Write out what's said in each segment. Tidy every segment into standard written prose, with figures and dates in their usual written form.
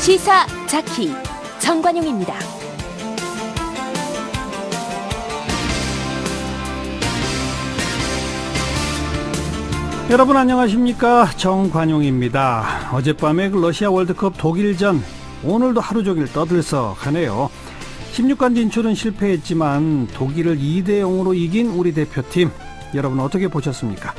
시사자키 정관용입니다. 여러분 안녕하십니까, 정관용입니다. 어젯밤에 러시아 월드컵 독일전, 오늘도 하루 종일 떠들썩하네요. 16강 진출은 실패했지만 독일을 2대0으로 이긴 우리 대표팀, 여러분 어떻게 보셨습니까?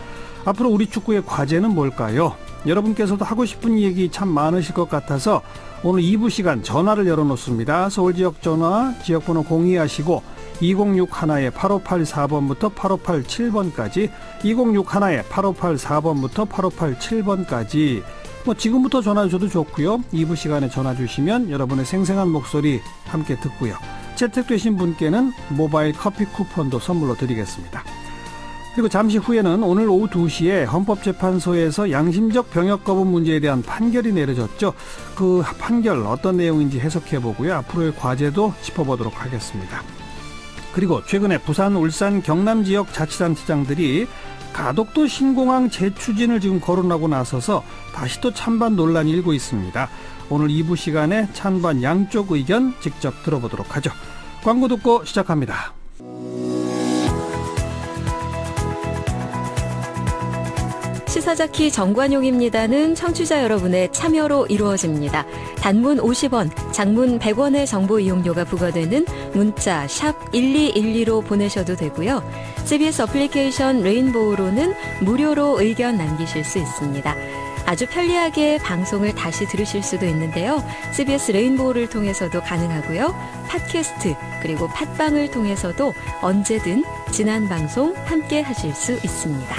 앞으로 우리 축구의 과제는 뭘까요? 여러분께서도 하고 싶은 얘기 참 많으실 것 같아서 오늘 2부 시간 전화를 열어놓습니다. 서울지역 전화 지역번호 02하시고 2061-8584번부터 8587번까지 2061-8584번부터 8587번까지 지금부터 전화 주셔도 좋고요. 2부 시간에 전화 주시면 여러분의 생생한 목소리 함께 듣고요. 채택되신 분께는 모바일 커피 쿠폰도 선물로 드리겠습니다. 그리고 잠시 후에는 오늘 오후 2시에 헌법재판소에서 양심적 병역 거부 문제에 대한 판결이 내려졌죠. 그 판결 어떤 내용인지 해석해보고요. 앞으로의 과제도 짚어보도록 하겠습니다. 그리고 최근에 부산, 울산, 경남 지역 자치단체장들이 가덕도 신공항 재추진을 지금 거론하고 나서서 다시 또 찬반 논란이 일고 있습니다. 오늘 2부 시간에 찬반 양쪽 의견 직접 들어보도록 하죠. 광고 듣고 시작합니다. 시사자키 정관용입니다는 청취자 여러분의 참여로 이루어집니다. 단문 50원, 장문 100원의 정보 이용료가 부과되는 문자 샵 1212로 보내셔도 되고요. CBS 어플리케이션 레인보우로는 무료로 의견 남기실 수 있습니다. 아주 편리하게 방송을 다시 들으실 수도 있는데요. CBS 레인보우를 통해서도 가능하고요. 팟캐스트 그리고 팟빵을 통해서도 언제든 지난 방송 함께 하실 수 있습니다.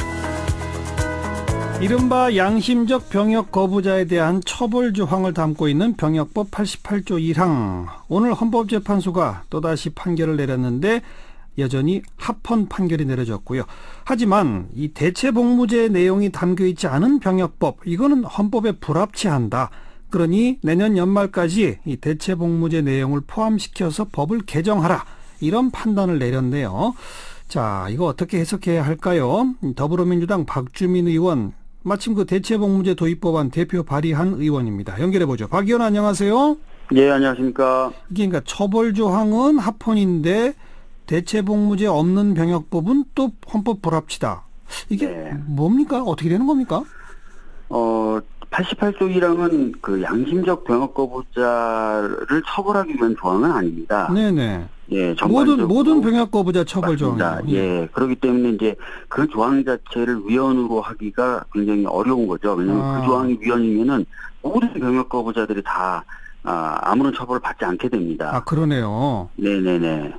이른바 양심적 병역 거부자에 대한 처벌 조항을 담고 있는 병역법 88조 1항. 오늘 헌법재판소가 또다시 판결을 내렸는데 여전히 합헌 판결이 내려졌고요. 하지만 이 대체복무제 내용이 담겨있지 않은 병역법, 이거는 헌법에 불합치한다. 그러니 내년 연말까지 이 대체복무제 내용을 포함시켜서 법을 개정하라. 이런 판단을 내렸네요. 자, 이거 어떻게 해석해야 할까요? 더불어민주당 박주민 의원, 마침 그 대체복무제 도입법안 대표 발의한 의원입니다. 연결해보죠. 박 의원 안녕하세요. 예, 안녕하십니까. 이게 그러니까 처벌조항은 합헌인데 대체복무제 없는 병역법은 또 헌법 불합치다. 이게 네. 뭡니까? 어떻게 되는 겁니까? 88조 1항은 그 양심적 병역 거부자를 처벌하기 위한 조항은 아닙니다. 네네. 예, 모든 병역 거부자 처벌 조항입니다. 예, 그렇기 때문에 이제 그 조항 자체를 위헌으로 하기가 굉장히 어려운 거죠. 왜냐하면 그 조항이 위헌이면은 모든 병역 거부자들이 다 아무런 처벌을 받지 않게 됩니다. 아, 그러네요. 네네네.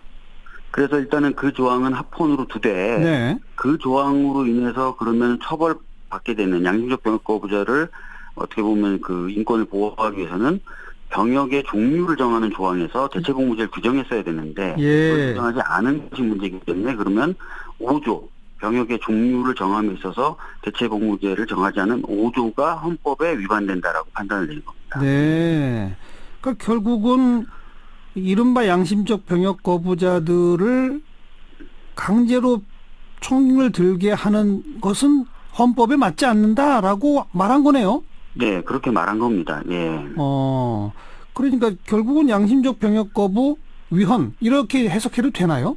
그래서 일단은 그 조항은 합헌으로 두되 네. 그 조항으로 인해서 그러면 처벌받게 되는 양심적 병역 거부자를 어떻게 보면 그 인권을 보호하기 위해서는 병역의 종류를 정하는 조항에서 대체복무제를 규정했어야 되는데 그걸 규정하지 않은 것이 문제이기 때문에 그러면 5조 병역의 종류를 정함에 있어서 대체복무제를 정하지 않은 5조가 헌법에 위반된다라고 판단을 내린 겁니다. 네, 그러니까 결국은 이른바 양심적 병역 거부자들을 강제로 총을 들게 하는 것은 헌법에 맞지 않는다라고 말한 거네요. 네, 그렇게 말한 겁니다. 예. 그러니까 결국은 양심적 병역 거부 위헌 이렇게 해석해도 되나요?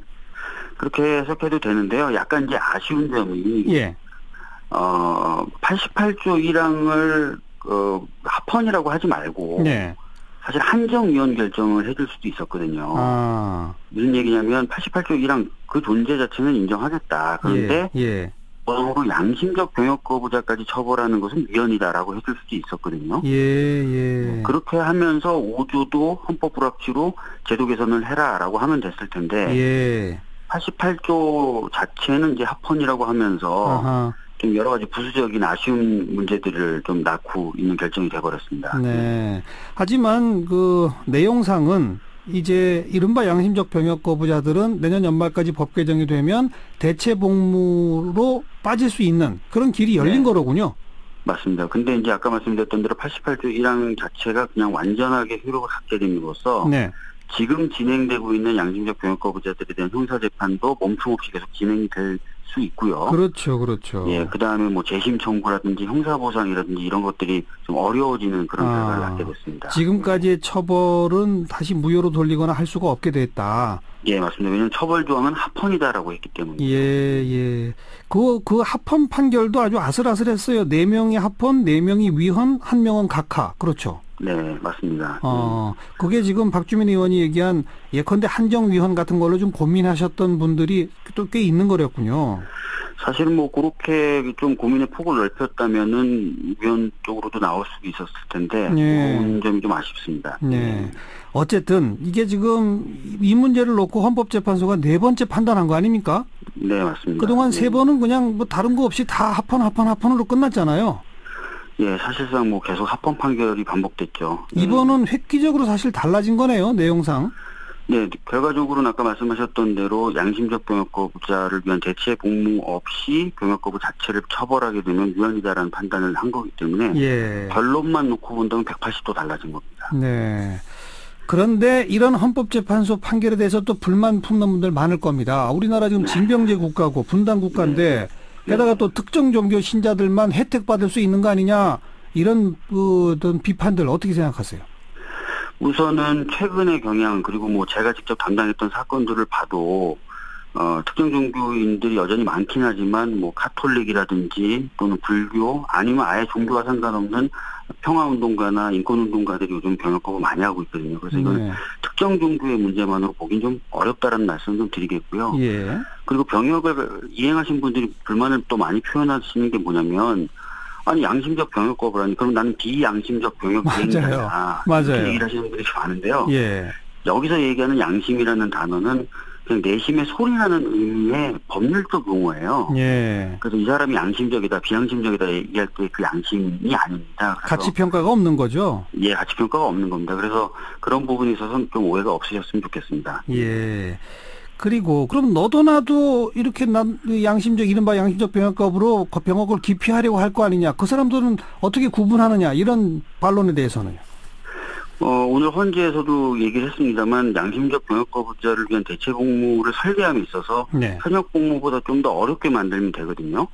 그렇게 해석해도 되는데요. 약간 이제 아쉬운 점이 88조 1항을 합헌이라고 하지 말고 네. 사실 한정위헌 결정을 해줄 수도 있었거든요. 무슨 얘기냐면 88조 1항 그 존재 자체는 인정하겠다. 그런데 조항으로 양심적 병역 거부자까지 처벌하는 것은 위헌이다라고 해줄 수도 있었거든요. 그렇게 하면서 5조도 헌법 불합치로 제도 개선을 해라라고 하면 됐을 텐데 88조 자체는 이제 합헌이라고 하면서 좀 여러 가지 부수적인 아쉬운 문제들을 좀 낳고 있는 결정이 돼버렸습니다. 네. 하지만 그 내용상은 이제 이른바 양심적 병역 거부자들은 내년 연말까지 법 개정이 되면 대체 복무로 빠질 수 있는 그런 길이 열린 거로군요. 맞습니다. 근데 이제 아까 말씀드렸던 대로 88조 1항 자체가 그냥 완전하게 효력을 갖게 됨으로써 지금 진행되고 있는 양심적 병역 거부자들에 대한 형사재판도 멈춤없이 계속 진행이 될 수 있고요. 그렇죠, 그렇죠. 예, 그 다음에 뭐 재심 청구라든지 형사보상이라든지 이런 것들이 좀 어려워지는 그런 결과를 낳게 됐습니다. 지금까지의 처벌은 다시 무효로 돌리거나 할 수가 없게 됐다. 예, 맞습니다. 왜냐하면 처벌 조항은 합헌이다라고 했기 때문에. 예. 그 합헌 판결도 아주 아슬아슬했어요. 4명이 합헌, 4명이 위헌, 1명은 각하. 그렇죠. 네, 맞습니다. 그게 지금 박주민 의원이 얘기한 예컨대 한정 위헌 같은 걸로 좀 고민하셨던 분들이 또 꽤 있는 거였군요. 사실은 뭐 그렇게 좀 고민의 폭을 넓혔다면은 위헌 쪽으로도 나올 수도 있었을 텐데 그런 점이 좀 아쉽습니다. 네. 어쨌든 이게 지금 이 문제를 놓고 헌법재판소가 4번째 판단한 거 아닙니까? 네, 맞습니다. 그동안 3번은 그냥 뭐 다른 거 없이 다 합헌으로 끝났잖아요. 예, 사실상 뭐 계속 합헌 판결이 반복됐죠. 이번은 획기적으로 사실 달라진 거네요, 내용상. 네, 결과적으로는 아까 말씀하셨던 대로 양심적 병역 거부자를 위한 대체 복무 없이 병역 거부 자체를 처벌하게 되면 위헌이다라는 판단을 한 거기 때문에 결론만 놓고 본다면 180도 달라진 겁니다. 네. 그런데 이런 헌법재판소 판결에 대해서 또 불만 품는 분들 많을 겁니다. 우리나라 지금 징병제 국가고 분단 국가인데 게다가 또 특정 종교 신자들만 혜택 받을 수 있는 거 아니냐 이런 어떤 비판들 어떻게 생각하세요? 우선은 최근의 경향 그리고 뭐 제가 직접 담당했던 사건들을 봐도 특정 종교인들이 여전히 많긴 하지만 뭐 카톨릭이라든지 또는 불교 아니면 아예 종교와 상관없는 평화운동가나 인권운동가들이 요즘 병역 거부 많이 하고 있거든요. 그래서 이건 특정 종교의 문제만으로 보긴 좀 어렵다라는 말씀 좀 드리겠고요. 그리고 병역을 이행하신 분들이 불만을 또 많이 표현하시는 게 뭐냐면 아니 양심적 병역 거부라니 그럼 나는 비양심적 병역 이행자다. 이렇게 얘기를 하시는 분들이 많은데요. 여기서 얘기하는 양심이라는 단어는 그냥 내심의 소리라는 의미의 법률적 용어예요. 그래서 이 사람이 양심적이다, 비양심적이다 얘기할 때 그 양심이 아닙니다. 가치평가가 없는 거죠? 예, 가치평가가 없는 겁니다. 그래서 그런 부분에 있어서는 좀 오해가 없으셨으면 좋겠습니다. 그리고 그럼 너도 나도 이렇게 양심적 이른바 양심적 병역 거부로 병역을 기피하려고 할 거 아니냐. 그 사람들은 어떻게 구분하느냐. 이런 반론에 대해서는요. 오늘 헌재에서도 얘기를 했습니다만 양심적 병역 거부자를 위한 대체 복무를 설계함에 있어서 현역 복무보다 좀 더 어렵게 만들면 되거든요.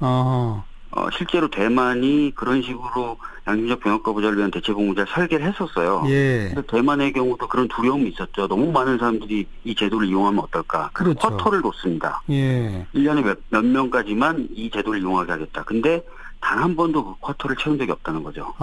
실제로 대만이 그런 식으로 양심적 병역 거부자를 위한 대체 복무제를 설계를 했었어요. 그래서 대만의 경우도 그런 두려움이 있었죠. 너무 많은 사람들이 이 제도를 이용하면 어떨까. 쿼터를 뒀습니다. 1년에 몇 명까지만 이 제도를 이용하게 하겠다. 근데 단 한 번도 그 쿼터를 채운 적이 없다는 거죠.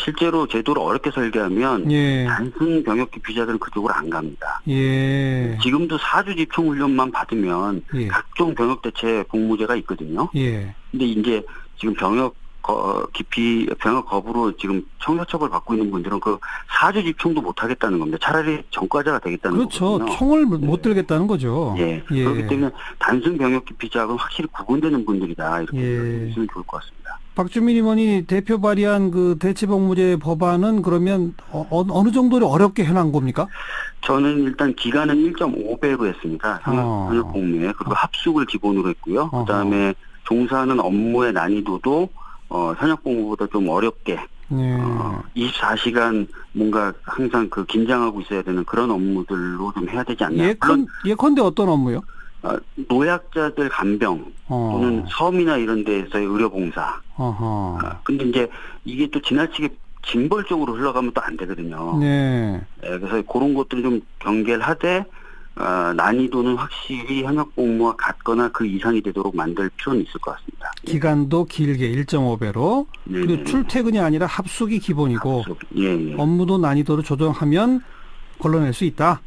실제로 제도를 어렵게 설계하면 단순 병역 기피자들은 그쪽으로 안 갑니다. 지금도 4주 집총 훈련만 받으면 각종 병역 대체 복무제가 있거든요. 근데 이제 지금 병역 거부로 지금 형사처벌 받고 있는 분들은 그 4주 집총도 못 하겠다는 겁니다. 차라리 전과자가 되겠다는 거거든요. 그렇죠. 총을 못 들겠다는 거죠. 그렇기 때문에 단순 병역 기피자하고는 확실히 구분되는 분들이다. 이렇게 보시면 좋을 것 같습니다. 박주민 의원이 대표 발의한 그 대체복무제 법안은 그러면 어느 정도로 어렵게 해놓은 겁니까? 저는 일단 기간은 1.5배로 했습니다. 현역 복무에. 그리고 합숙을 기본으로 했고요. 그다음에 종사하는 업무의 난이도도 현역 복무보다 좀 어렵게 24시간 뭔가 항상 그 긴장하고 있어야 되는 그런 업무들로 좀 해야 되지 않나. 예컨대 어떤 업무요? 노약자들 간병 또는 섬이나 이런 데서의 의료봉사. 근데 이제 이게 또 지나치게 징벌적으로 흘러가면 또 안 되거든요. 그래서 그런 것들을 좀 경계를 하되 난이도는 확실히 현역 복무와 같거나 그 이상이 되도록 만들 필요는 있을 것 같습니다. 기간도 길게 1.5배로 그리고 출퇴근이 아니라 합숙이 기본이고 업무도 난이도를 조정하면 걸러낼 수 있다.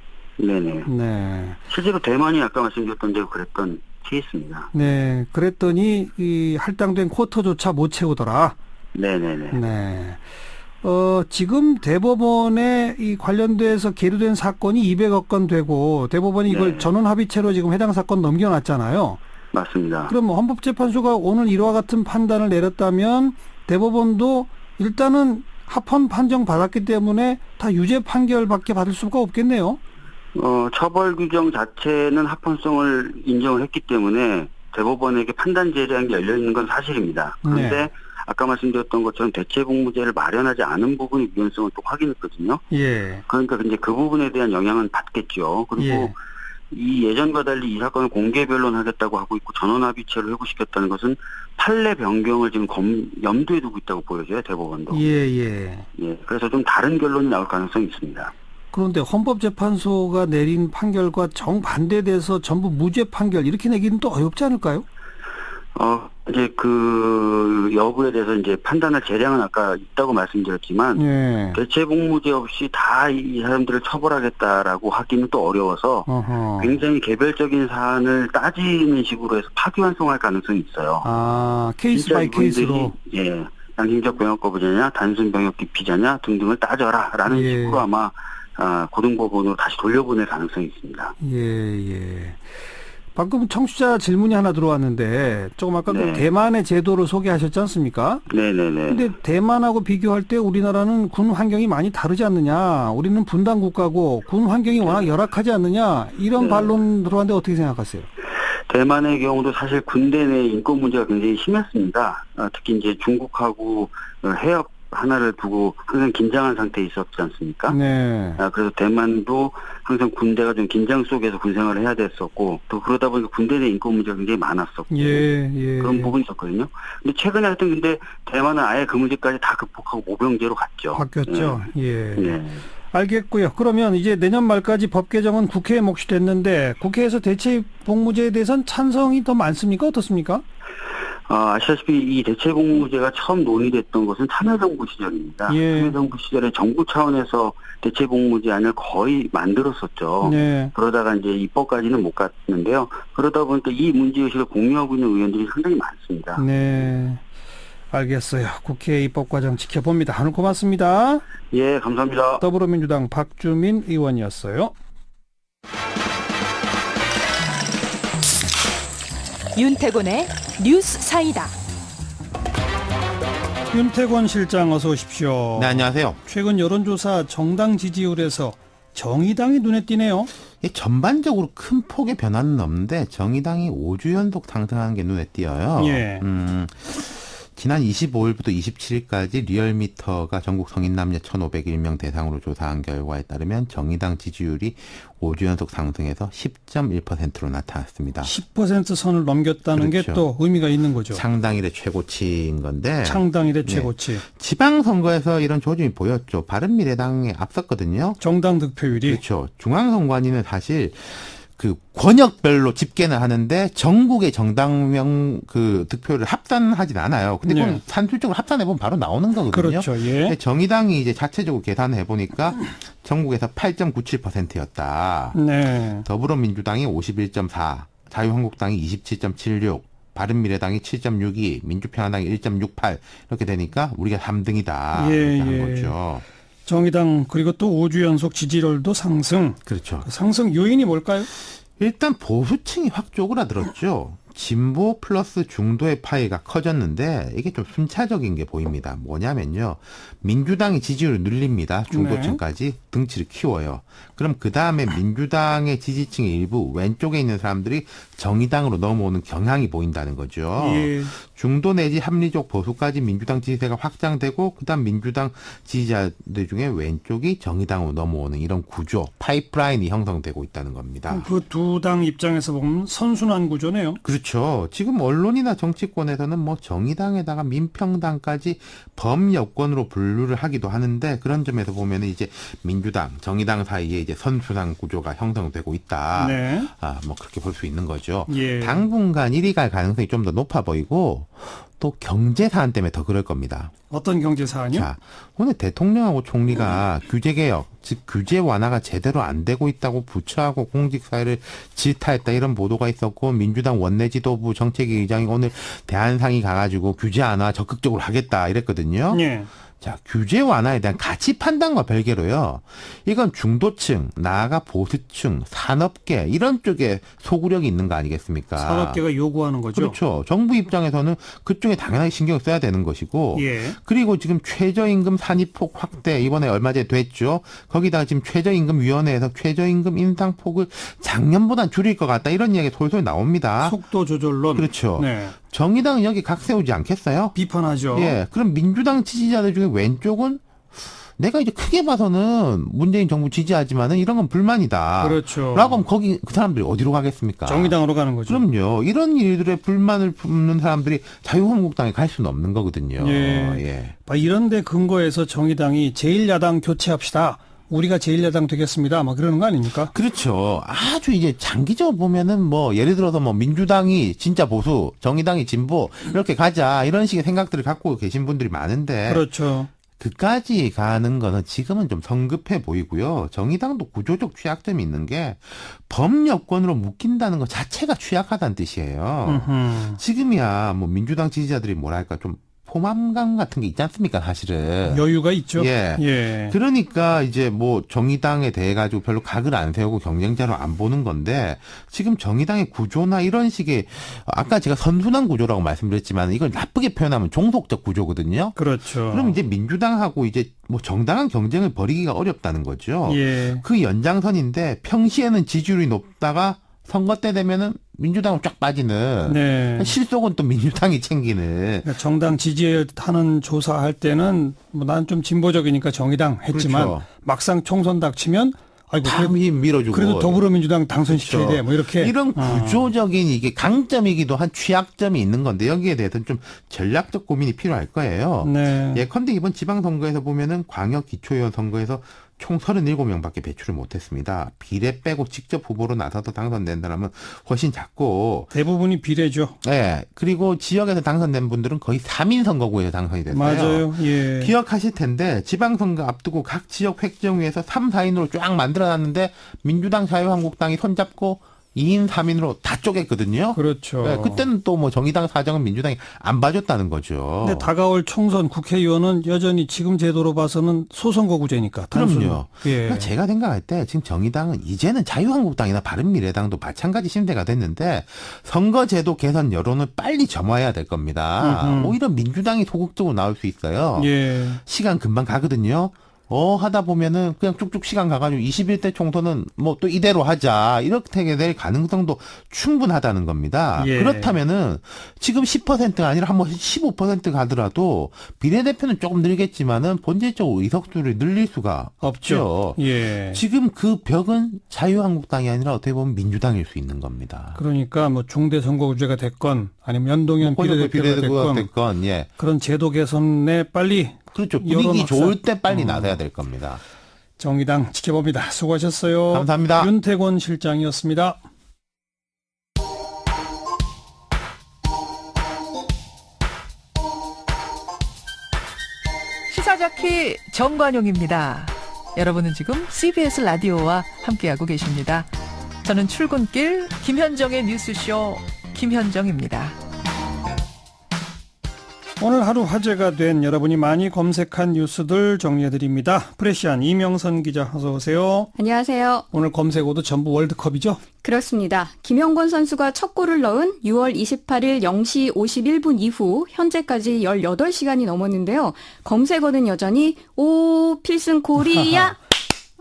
실제로 대만이 아까 말씀드렸던 대로 그랬던 케이스입니다. 그랬더니 이 할당된 쿼터조차 못 채우더라. 지금 대법원에 이 관련돼서 계류된 사건이 200여 건 되고 대법원이 이걸 전원 합의체로 지금 해당 사건 넘겨놨잖아요. 맞습니다. 그럼 헌법재판소가 오늘 이와 같은 판단을 내렸다면 대법원도 일단은 합헌 판정 받았기 때문에 다 유죄 판결밖에 받을 수가 없겠네요. 처벌 규정 자체는 합헌성을 인정을 했기 때문에 대법원에게 판단 재량이 열려 있는 건 사실입니다. 그런데 아까 말씀드렸던 것처럼 대체복무제를 마련하지 않은 부분의 위헌성을 또 확인했거든요. 그러니까 이제 그 부분에 대한 영향은 받겠죠. 그리고 이 예전과 달리 이 사건을 공개 변론하겠다고 하고 있고 전원합의체로 회부시켰다는 것은 판례 변경을 지금 염두에 두고 있다고 보여져요, 대법원도. 예. 그래서 좀 다른 결론이 나올 가능성이 있습니다. 그런데 헌법재판소가 내린 판결과 정반대돼서 전부 무죄 판결 이렇게 내기는 또 어렵지 않을까요? 이제 그 여부에 대해서 이제 판단할 재량은 아까 있다고 말씀드렸지만 대체복무제 없이 다 이 사람들을 처벌하겠다라고 하기는 또 어려워서 굉장히 개별적인 사안을 따지는 식으로 해서 파기환송할 가능성이 있어요. 케이스 바이 케이스로. 양심적 병역 거부자냐, 단순 병역 기피자냐 등등을 따져라라는 식으로 아마 고등법원으로 다시 돌려보낼 가능성이 있습니다. 방금 청취자 질문이 하나 들어왔는데 조금 아까 그 대만의 제도를 소개하셨지 않습니까? 네네네. 근데 대만하고 비교할 때 우리나라는 군 환경이 많이 다르지 않느냐? 우리는 분단 국가고 군 환경이 워낙 열악하지 않느냐? 이런 반론 들어왔는데 어떻게 생각하세요? 대만의 경우도 사실 군대 내 인권 문제가 굉장히 심했습니다. 특히 이제 중국하고 해협 하나를 두고 항상 긴장한 상태에 있었지 않습니까? 그래서 대만도 항상 군대가 좀 긴장 속에서 군생활을 해야 됐었고 또 그러다 보니까 군대 내 인권 문제가 굉장히 많았었고 그런 부분이 있었거든요. 근데 최근에 하여튼 근데 대만은 아예 그 문제까지 다 극복하고 모병제로 갔죠. 바뀌었죠. 알겠고요. 그러면 이제 내년 말까지 법 개정은 국회에 몫이 됐는데 국회에서 대체복무제에 대해서는 찬성이 더 많습니까? 어떻습니까? 아시다시피 이 대체복무제가 처음 논의됐던 것은 참여정부 시절입니다. 참여정부 시절에 정부 차원에서 대체복무제안을 거의 만들었었죠. 그러다가 이제 입법까지는 못 갔는데요. 그러다 보니까 이 문제의식을 공유하고 있는 의원들이 상당히 많습니다. 알겠어요. 국회 입법 과정 지켜봅니다. 오늘 고맙습니다. 감사합니다. 더불어민주당 박주민 의원이었어요. 윤태곤의 뉴스 사이다. 윤태곤 실장 어서 오십시오. 네, 안녕하세요. 최근 여론조사 정당 지지율에서 정의당이 눈에 띄네요. 전반적으로 큰 폭의 변화는 없는데 정의당이 5주 연속 상승하는 게 눈에 띄어요. 지난 25일부터 27일까지 리얼미터가 전국 성인 남녀 1,501명 대상으로 조사한 결과에 따르면 정의당 지지율이 5주 연속 상승해서 10.1%로 나타났습니다. 10% 선을 넘겼다는 게 또 의미가 있는 거죠. 창당 이래 최고치인 건데. 창당 이래 최고치. 지방선거에서 이런 조짐이 보였죠. 바른미래당에 앞섰거든요. 정당 득표율이. 그렇죠. 중앙선관위는 사실 그 권역별로 집계는 하는데 전국의 정당명 그 득표를 합산하진 않아요. 근데 그건 산술적으로 합산해 보면 바로 나오는 거거든요. 그렇죠. 정의당이 이제 자체적으로 계산해 보니까 전국에서 8.97%였다. 더불어민주당이 51.4, 자유한국당이 27.76, 바른미래당이 7.62, 민주평화당이 1.68 이렇게 되니까 우리가 3등이다 하는 거죠. 정의당 그리고 또 5주 연속 지지율도 상승. 그렇죠. 상승 요인이 뭘까요? 일단 보수층이 확 쪼그라들었죠. 진보 플러스 중도의 파이가 커졌는데 이게 좀 순차적인 게 보입니다. 뭐냐면요. 민주당이 지지율을 늘립니다. 중도층까지 등치를 키워요. 그럼 그 다음에 민주당의 지지층의 일부 왼쪽에 있는 사람들이 정의당으로 넘어오는 경향이 보인다는 거죠. 중도 내지 합리적 보수까지 민주당 지지세가 확장되고 그다음 민주당 지지자들 중에 왼쪽이 정의당으로 넘어오는 이런 구조, 파이프라인이 형성되고 있다는 겁니다. 그 두 당 입장에서 보면 선순환 구조네요. 그렇죠. 지금 언론이나 정치권에서는 뭐 정의당에다가 민평당까지 범여권으로 분류를 하기도 하는데 그런 점에서 보면 이제 민주당, 정의당 사이에 이제 선순환 구조가 형성되고 있다. 뭐 그렇게 볼 수 있는 거죠. 당분간 이리 갈 가능성이 좀 더 높아 보이고 또 경제 사안 때문에 더 그럴 겁니다. 어떤 경제 사안이요? 자, 오늘 대통령하고 총리가 규제개혁, 즉 규제 완화가 제대로 안 되고 있다고 부처하고 공직사회를 질타했다 이런 보도가 있었고 민주당 원내지도부 정책위 의장이 오늘 대한상이 가가지고 규제 완화 적극적으로 하겠다 이랬거든요. 자, 규제 완화에 대한 가치 판단과 별개로요. 이건 중도층, 나아가 보수층, 산업계 이런 쪽에 소구력이 있는 거 아니겠습니까? 산업계가 요구하는 거죠. 그렇죠. 정부 입장에서는 그쪽에 당연하게 신경을 써야 되는 것이고 그리고 지금 최저임금 산입폭 확대 이번에 얼마 전에 됐죠. 거기다가 지금 최저임금위원회에서 최저임금 인상폭을 작년보다 줄일 것 같다 이런 이야기 솔솔 나옵니다. 속도 조절론. 그렇죠. 정의당은 여기 각 세우지 않겠어요? 비판하죠. 그럼 민주당 지지자들 중에 왼쪽은 내가 이제 크게 봐서는 문재인 정부 지지하지만은 이런 건 불만이다. 그렇죠. 라고 하면 거기 그 사람들이 어디로 가겠습니까? 정의당으로 가는 거죠. 그럼요. 이런 일들에 불만을 품는 사람들이 자유한국당에 갈 수는 없는 거거든요. 예. 이런 데 근거에서 정의당이 제1야당 교체합시다. 우리가 제1야당 되겠습니다. 막 그러는 거 아닙니까? 그렇죠. 아주 이제 장기적으로 보면은 뭐 예를 들어서 뭐 민주당이 진짜 보수, 정의당이 진보 이렇게 가자 이런 식의 생각들을 갖고 계신 분들이 많은데 그렇죠. 그까지 가는 거는 지금은 좀 성급해 보이고요. 정의당도 구조적 취약점이 있는 게 범여권으로 묶인다는 것 자체가 취약하다는 뜻이에요. 지금이야 뭐 민주당 지지자들이 뭐랄까 좀 포만감 같은 게 있지 않습니까, 사실은. 여유가 있죠. 예. 그러니까 이제 뭐 정의당에 대해 가지고 별로 각을 안 세우고 경쟁자로 안 보는 건데 지금 정의당의 구조나 이런 식의 아까 제가 선순환 구조라고 말씀드렸지만 이걸 나쁘게 표현하면 종속적 구조거든요. 그렇죠. 그럼 이제 민주당하고 이제 뭐 정당한 경쟁을 벌이기가 어렵다는 거죠. 예. 그 연장선인데 평시에는 지지율이 높다가 선거 때 되면은 민주당은 쫙 빠지는 네. 실속은 또 민주당이 챙기는 그러니까 정당 지지하는 조사할 때는 뭐 난 좀 진보적이니까 정의당 했지만 그렇죠. 막상 총선 닥치면 아이고 밀어주고 그래도 더불어민주당 당선시켜야 그렇죠. 돼. 뭐 이렇게 이런 구조적인 이게 강점이기도 한 취약점이 있는 건데 여기에 대해서는 좀 전략적 고민이 필요할 거예요. 네. 예컨대 이번 지방선거에서 보면은 광역 기초의원 선거에서 총 37명밖에 배출을 못했습니다. 비례 빼고 직접 후보로 나서서 당선된 사람은 훨씬 작고 대부분이 비례죠. 네. 그리고 지역에서 당선된 분들은 거의 3인 선거구에서 당선이 됐어요. 맞아요. 예. 기억하실 텐데 지방선거 앞두고 각 지역 획정위에서 3, 4인으로 쫙 만들어놨는데 민주당 자유한국당이 손잡고 2인, 3인으로 다 쪼갰거든요. 그렇죠. 네, 그때는 또 뭐 정의당 사정은 민주당이 안 봐줬다는 거죠. 근데 다가올 총선 국회의원은 여전히 지금 제도로 봐서는 소선거구제니까. 그럼요. 예. 그러니까 제가 생각할 때 지금 정의당은 이제는 자유한국당이나 바른미래당도 마찬가지 심세가 됐는데 선거제도 개선 여론을 빨리 점화해야 될 겁니다. 오히려 민주당이 소극적으로 나올 수 있어요. 예. 시간 금방 가거든요. 하다 보면은 그냥 쭉쭉 시간 가가지고 21대 총선은 뭐 또 이대로 하자 이렇게 될 가능성도 충분하다는 겁니다. 예. 그렇다면은 지금 10%가 아니라 한번 15% 가더라도 비례대표는 조금 늘겠지만은 본질적으로 의석수를 늘릴 수가 없죠. 예. 지금 그 벽은 자유한국당이 아니라 어떻게 보면 민주당일 수 있는 겁니다. 그러니까 뭐 중대 선거구제가 됐건 아니면 연동형 비례대표가 됐건 예. 그런 제도 개선에 빨리 그렇죠. 분위기 좋을 때 빨리 나서야 될 겁니다. 정의당 지켜봅니다. 수고하셨어요. 감사합니다. 윤태곤 실장이었습니다. 시사자키 정관용입니다. 여러분은 지금 CBS 라디오와 함께하고 계십니다. 저는 출근길 김현정의 뉴스쇼 김현정입니다. 오늘 하루 화제가 된 여러분이 많이 검색한 뉴스들 정리해드립니다. 프레시안 이명선 기자 어서 오세요. 안녕하세요. 오늘 검색어도 전부 월드컵이죠? 그렇습니다. 김영권 선수가 첫 골을 넣은 6월 28일 0시 51분 이후 현재까지 18시간이 넘었는데요. 검색어는 여전히 오 필승 코리아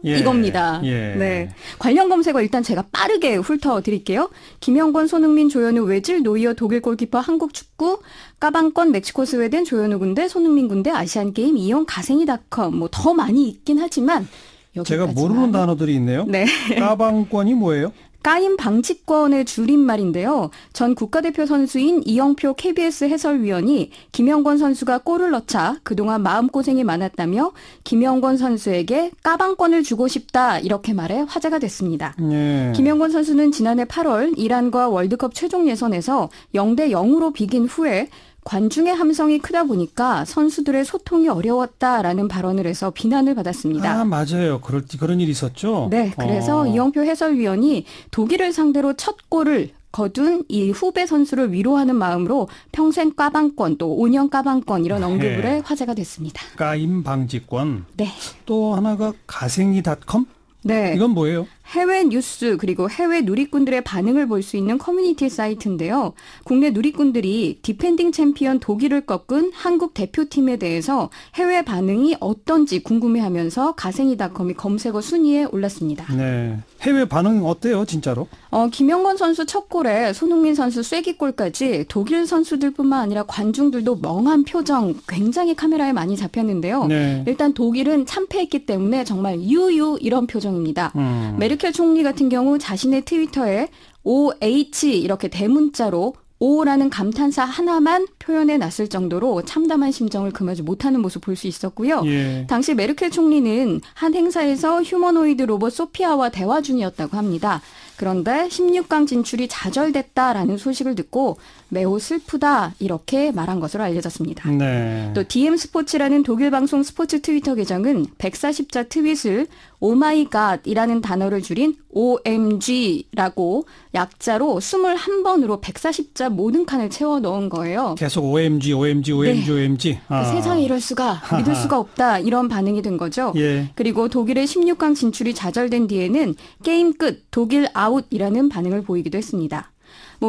예, 이겁니다. 예. 네. 관련 검색어 일단 제가 빠르게 훑어드릴게요. 김영권, 손흥민, 조현우, 외질, 노이어, 독일 골키퍼, 한국 축구, 까방권, 멕시코, 스웨덴, 조현우 군대, 손흥민 군대, 아시안게임, 이용, 가생이닷컴 뭐 더 많이 있긴 하지만 제가 모르는 단어들이 있네요. 네. 까방권이 뭐예요? 까임 방치권의 줄임말인데요. 전 국가대표 선수인 이영표 KBS 해설위원이 김영권 선수가 골을 넣자 그동안 마음고생이 많았다며 김영권 선수에게 까방권을 주고 싶다 이렇게 말해 화제가 됐습니다. 예. 김영권 선수는 지난해 8월 이란과 월드컵 최종 예선에서 0대 0으로 비긴 후에 관중의 함성이 크다 보니까 선수들의 소통이 어려웠다라는 발언을 해서 비난을 받았습니다. 아, 맞아요. 그런 일이 있었죠? 네, 그래서 이영표 해설위원이 독일을 상대로 첫 골을 거둔 이 후배 선수를 위로하는 마음으로 평생 까방권 또 5년 까방권 이런 언급을 해 화제가 됐습니다. 까임 방지권. 네. 또 하나가 가생이닷컴? 네. 이건 뭐예요? 해외 뉴스 그리고 해외 누리꾼들의 반응을 볼 수 있는 커뮤니티 사이트인데요. 국내 누리꾼들이 디펜딩 챔피언 독일을 꺾은 한국 대표팀에 대해서 해외 반응이 어떤지 궁금해하면서 가생이닷컴이 검색어 순위에 올랐습니다. 네, 해외 반응 어때요, 진짜로? 김영건 선수 첫 골에 손흥민 선수 쐐기골까지 독일 선수들뿐만 아니라 관중들도 멍한 표정 굉장히 카메라에 많이 잡혔는데요. 네. 일단 독일은 참패했기 때문에 정말 유유 이런 표정입니다. 메르켈 총리 같은 경우 자신의 트위터에 OH 이렇게 대문자로 오라는 감탄사 하나만 표현해 놨을 정도로 참담한 심정을 금하지 못하는 모습 볼 수 있었고요. 예. 당시 메르켈 총리는 한 행사에서 휴머노이드 로봇 소피아와 대화 중이었다고 합니다. 그런데 16강 진출이 좌절됐다라는 소식을 듣고 매우 슬프다 이렇게 말한 것으로 알려졌습니다. 네. 또 DM스포츠라는 독일 방송 스포츠 트위터 계정은 140자 트윗을 오마이갓이라는 단어를 줄인 OMG라고 약자로 21번으로 140자 모든 칸을 채워 넣은 거예요. 계속 OMG, OMG, OMG, 네. OMG. 세상에 이럴 수가, 믿을 수가 없다 이런 반응이 든 거죠. 예. 그리고 독일의 16강 진출이 좌절된 뒤에는 게임 끝, 독일 아웃이라는 반응을 보이기도 했습니다.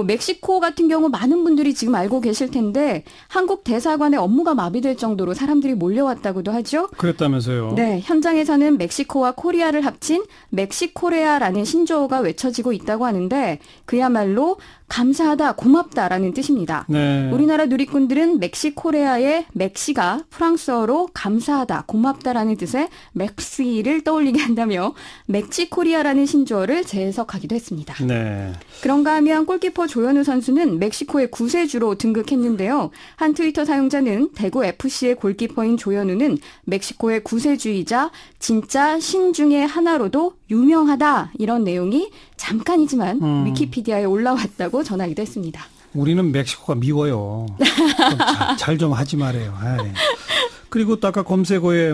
멕시코 같은 경우 많은 분들이 지금 알고 계실 텐데 한국 대사관의 업무가 마비될 정도로 사람들이 몰려왔다고도 하죠. 그랬다면서요. 네, 현장에서는 멕시코와 코리아를 합친 멕시코레아라는 신조어가 외쳐지고 있다고 하는데 그야말로 감사하다, 고맙다라는 뜻입니다. 네. 우리나라 누리꾼들은 멕시코레아의 멕시가 프랑스어로 감사하다, 고맙다라는 뜻의 멕시를 떠올리게 한다며 멕시코리아라는 신조어를 재해석하기도 했습니다. 네. 그런가 하면 골키퍼 조현우 선수는 멕시코의 구세주로 등극했는데요. 한 트위터 사용자는 대구 FC의 골키퍼인 조현우는 멕시코의 구세주이자 진짜 신 중의 하나로도 유명하다 이런 내용이 잠깐이지만 위키피디아에 올라왔다고 전하기도 했습니다. 우리는 멕시코가 미워요. 잘 좀 하지 말아요. 아이. 그리고 또 아까 검색어에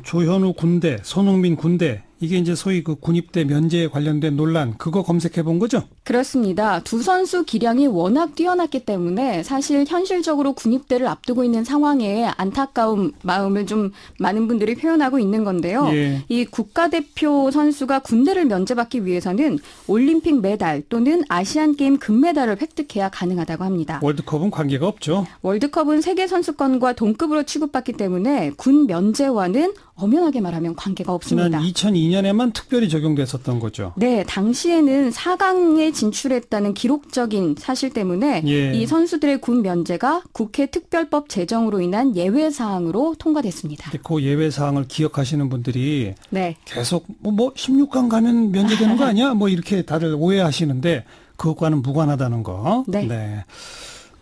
조현우 군대, 손흥민 군대 이게 이제 소위 그 군입대 면제에 관련된 논란 그거 검색해 본 거죠? 그렇습니다. 두 선수 기량이 워낙 뛰어났기 때문에 사실 현실적으로 군입대를 앞두고 있는 상황에 안타까운 마음을 좀 많은 분들이 표현하고 있는 건데요. 예. 이 국가대표 선수가 군대를 면제받기 위해서는 올림픽 메달 또는 아시안게임 금메달을 획득해야 가능하다고 합니다. 월드컵은 관계가 없죠. 월드컵은 세계 선수권과 동급으로 취급받기 때문에 군 면제와는 엄연하게 말하면 관계가 없습니다. 지난 2002년에만 특별히 적용됐었던 거죠. 네, 당시에는 4강에 진출했다는 기록적인 사실 때문에 예. 이 선수들의 군 면제가 국회 특별법 제정으로 인한 예외 사항으로 통과됐습니다. 그 예외 사항을 기억하시는 분들이 네. 계속 16강 가면 면제되는 거 아니야? 이렇게 다들 오해하시는데 그것과는 무관하다는 거. 네. 네.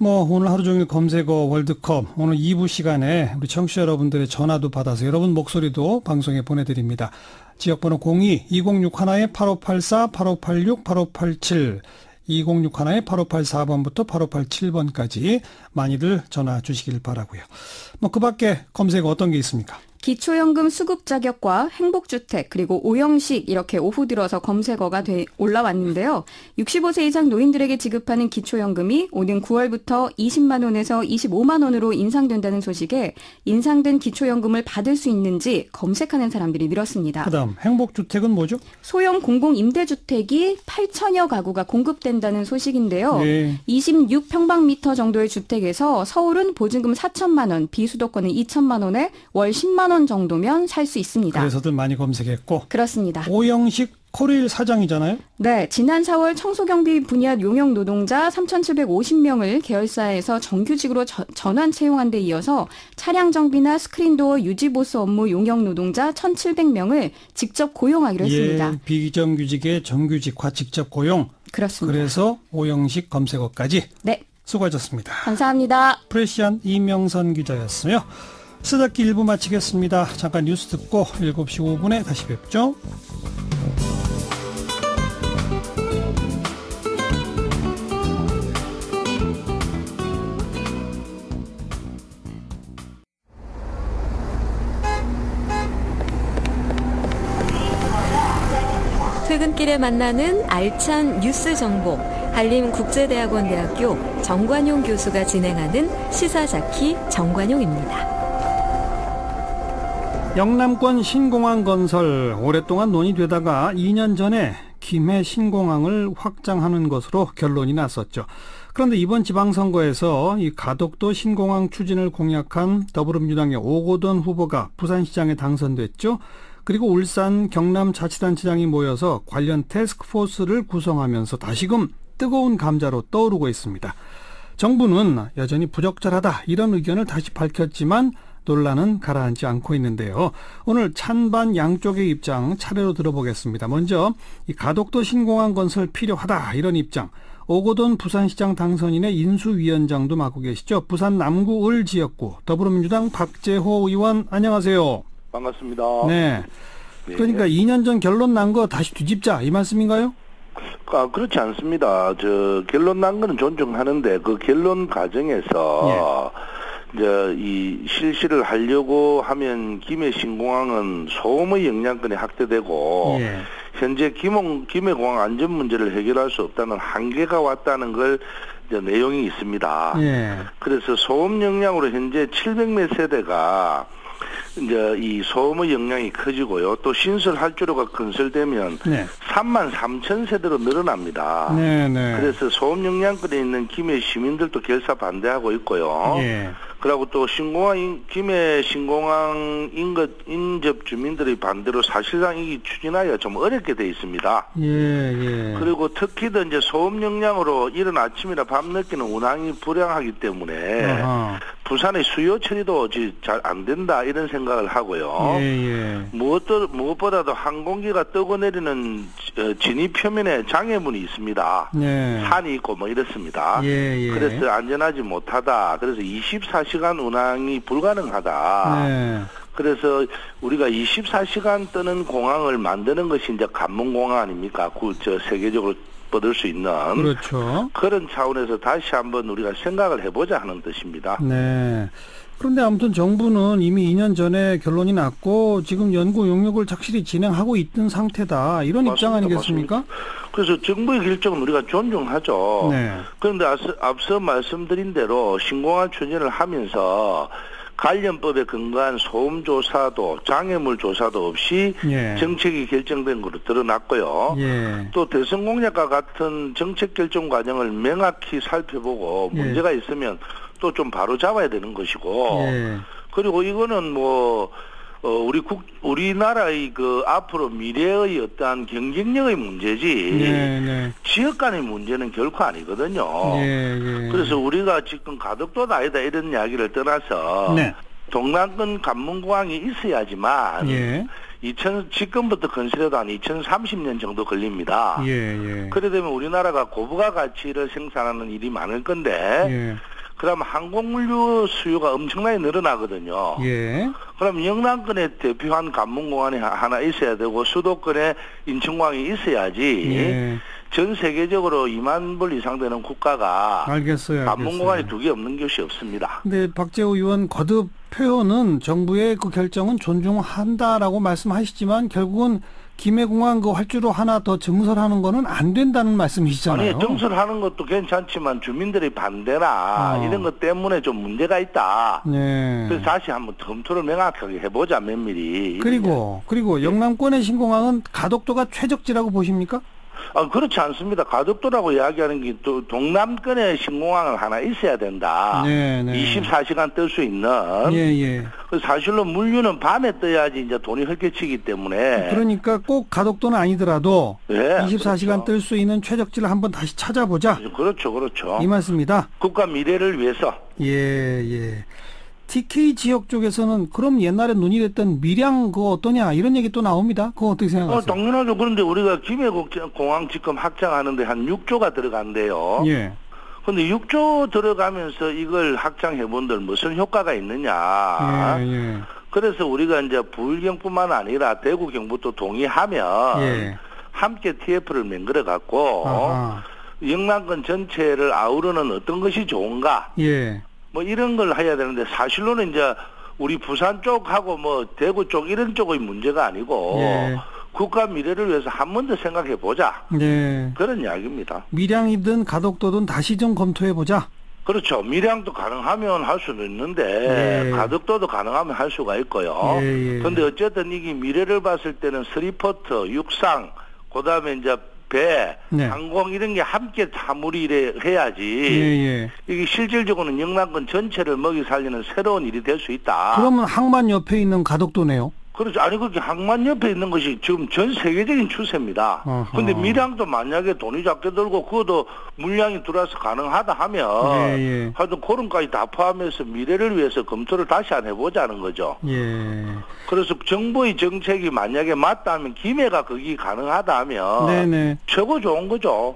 오늘 하루 종일 검색어 월드컵 오늘 2부 시간에 우리 청취자 여러분들의 전화도 받아서 여러분 목소리도 방송에 보내드립니다. 지역번호 02-2061-8584, 8586, 8587 2061-8584번부터 8587번까지 많이들 전화 주시길 바라고요. 그 밖에 검색어 어떤 게 있습니까? 기초연금 수급 자격과 행복주택 그리고 오영식 이렇게 오후 들어서 검색어가 올라왔는데요. 65세 이상 노인들에게 지급하는 기초연금이 오는 9월부터 20만 원에서 25만 원으로 인상된다는 소식에 인상된 기초연금을 받을 수 있는지 검색하는 사람들이 늘었습니다. 그다음 행복주택은 뭐죠? 소형 공공임대주택이 8천여 가구가 공급된다는 소식인데요. 네. 26평방미터 정도의 주택에서 서울은 보증금 4천만 원, 비수도권은 2천만 원에 월 10만 원 정도면 살 수 있습니다. 그래서들 많이 검색했고. 그렇습니다. 오영식 코레일 사장이잖아요? 네, 지난 4월 청소경비 분야 용역 노동자 3,750명을 계열사에서 정규직으로 전환 채용한 데 이어서 차량 정비나 스크린도어 유지보수 업무 용역 노동자 1,700명을 직접 고용하기로 했습니다. 예, 비정규직의 정규직화 직접 고용. 그렇습니다. 그래서 오영식 검색어까지. 네. 수고하셨습니다. 감사합니다. 프레시안 이명선 기자였어요. 스다키 1부 마치겠습니다. 잠깐 뉴스 듣고 7시 5분에 다시 뵙죠. 퇴근길에 만나는 알찬 뉴스 정보, 한림국제대학원대학교 정관용 교수가 진행하는 시사자키 정관용입니다. 영남권 신공항 건설 오랫동안 논의되다가 2년 전에 김해 신공항을 확장하는 것으로 결론이 났었죠. 그런데 이번 지방선거에서 이 가덕도 신공항 추진을 공약한 더불어민주당의 오고돈 후보가 부산시장에 당선됐죠. 그리고 울산 경남자치단체장이 모여서 관련 태스크포스를 구성하면서 다시금 뜨거운 감자로 떠오르고 있습니다. 정부는 여전히 부적절하다 이런 의견을 다시 밝혔지만 논란은 가라앉지 않고 있는데요. 오늘 찬반 양쪽의 입장 차례로 들어보겠습니다. 먼저 이 가덕도 신공항 건설 필요하다 이런 입장. 오고돈 부산시장 당선인의 인수위원장도 맡고 계시죠. 부산 남구 을 지역구 더불어민주당 박재호 의원 안녕하세요. 반갑습니다. 네. 그러니까 2년 전 결론 난 거 다시 뒤집자 이 말씀인가요? 그렇지 않습니다. 결론 난 거는 존중하는데 그 결론 과정에서 이제 이 실시를 하려고 하면 김해 신공항은 소음의 영향권이 확대되고 현재 김해공항 안전 문제를 해결할 수 없다는 한계가 왔다는 걸 이제 내용이 있습니다. 그래서 소음 영향으로 현재 700몇 세대가 이제 이 소음의 영향이 커지고요. 또 신설 활주로가 건설되면 33,000세대로 늘어납니다. 그래서 소음 영향권에 있는 김해 시민들도 결사 반대하고 있고요. 그리고 또 김해 신공항 인접 주민들의 반대로 사실상 이 추진하기가 좀 어렵게 돼 있습니다. 그리고 특히도 이제 소음 영향으로 이른 아침이나 밤 늦게는 운항이 불량하기 때문에 부산의 수요 처리도 잘 안 된다 이런 생각을 하고요. 무엇보다도 항공기가 뜨고 내리는 진입 표면에 장애물이 있습니다. 산이 있고 뭐 이렇습니다. 그래서 안전하지 못하다. 그래서 24시간 운항이 불가능하다. 그래서 우리가 24시간 뜨는 공항을 만드는 것이 이제 관문공항 아닙니까? 세계적으로 뻗을 수 있는 그런 차원에서 다시 한번 우리가 생각을 해보자 하는 뜻입니다. 그런데 아무튼 정부는 이미 2년 전에 결론이 났고 지금 연구 용역을 착실히 진행하고 있던 상태다. 이런 입장 아니겠습니까? 맞습니다. 그래서 정부의 결정은 우리가 존중하죠. 그런데 앞서 말씀드린 대로 신공항 추진을 하면서 관련법에 근거한 소음 조사도 장애물 조사도 없이 정책이 결정된 것으로 드러났고요. 또 대선 공약과 같은 정책 결정 과정을 명확히 살펴보고 문제가 있으면 또 좀 바로 잡아야 되는 것이고 그리고 이거는 우리나라의 그 앞으로 미래의 어떠한 경쟁력의 문제지 지역 간의 문제는 결코 아니거든요. 그래서 우리가 지금 가덕도다 아니다 이런 이야기를 떠나서 동남권 관문공항이 있어야지만 지금부터 건설해도 한 2030년 정도 걸립니다. 그래 되면 우리나라가 고부가 가치를 생산하는 일이 많을 건데 그럼 항공물류 수요가 엄청나게 늘어나거든요. 그럼 영남권에 대표한 관문공항이 하나 있어야 되고 수도권에 인천공항이 있어야지 전 세계적으로 2만 불 이상 되는 국가가 관문공항이 두 개 없는 곳이 없습니다. 근데 박재호 의원 거듭 표현은 정부의 그 결정은 존중한다라고 말씀하시지만 결국은 김해공항 그 활주로 하나 더 증설하는 거는 안 된다는 말씀이시잖아요. 아니, 증설하는 것도 괜찮지만 주민들의 반대나 이런 것 때문에 좀 문제가 있다. 그래서 다시 한번 검토를 명확하게 해보자 면밀히. 그리고 영남권의 신공항은 가덕도가 최적지라고 보십니까? 그렇지 않습니다. 가덕도라고 이야기하는 게 또 동남권에 신공항을 하나 있어야 된다. 24시간 뜰 수 있는. 사실로 물류는 밤에 떠야지 이제 돈이 헐게치기 때문에. 그러니까 꼭 가덕도는 아니더라도 24시간 뜰 수 있는 최적지를 한번 다시 찾아보자. 그렇죠. 이 말씀입니다. 국가 미래를 위해서. TK 지역 쪽에서는 그럼 옛날에 논의됐던 밀양 그거 어떠냐 이런 얘기 또 나옵니다. 그거 어떻게 생각하세요? 당연하죠. 그런데 우리가 김해공항 지금 확장하는데 한 6조가 들어간대요. 그런데 6조 들어가면서 이걸 확장해본들 무슨 효과가 있느냐. 그래서 우리가 이제 부울경뿐만 아니라 대구 경북도 동의하면 함께 TF를 맹글어 갖고 영남권 전체를 아우르는 어떤 것이 좋은가. 뭐 이런 걸 해야 되는데 사실로는 이제 우리 부산 쪽하고 뭐 대구 쪽 이런 쪽의 문제가 아니고 국가 미래를 위해서 한 번 더 생각해 보자. 그런 이야기입니다. 밀양이든 가덕도든 다시 좀 검토해 보자. 그렇죠. 밀양도 가능하면 할 수는 있는데 가덕도도 가능하면 할 수가 있고요. 그런데 어쨌든 이게 미래를 봤을 때는 스리포트, 육상, 그다음에 이제 배, 네. 항공 이런 게 함께 사물이 해야지 이게 실질적으로는 영남권 전체를 먹이 살리는 새로운 일이 될 수 있다. 그러면 항만 옆에 있는 가덕도네요. 그렇죠. 아니 그렇게 항만 옆에 있는 것이 지금 전 세계적인 추세입니다. 그런데 밀양도 만약에 돈이 작게 들고 그것도 물량이 들어와서 가능하다 하면 하여튼 그런까지 다 포함해서 미래를 위해서 검토를 다시 한번 해보자는 거죠. 그래서 정부의 정책이 만약에 맞다면 김해가 거기 가능하다 하면 최고 좋은 거죠.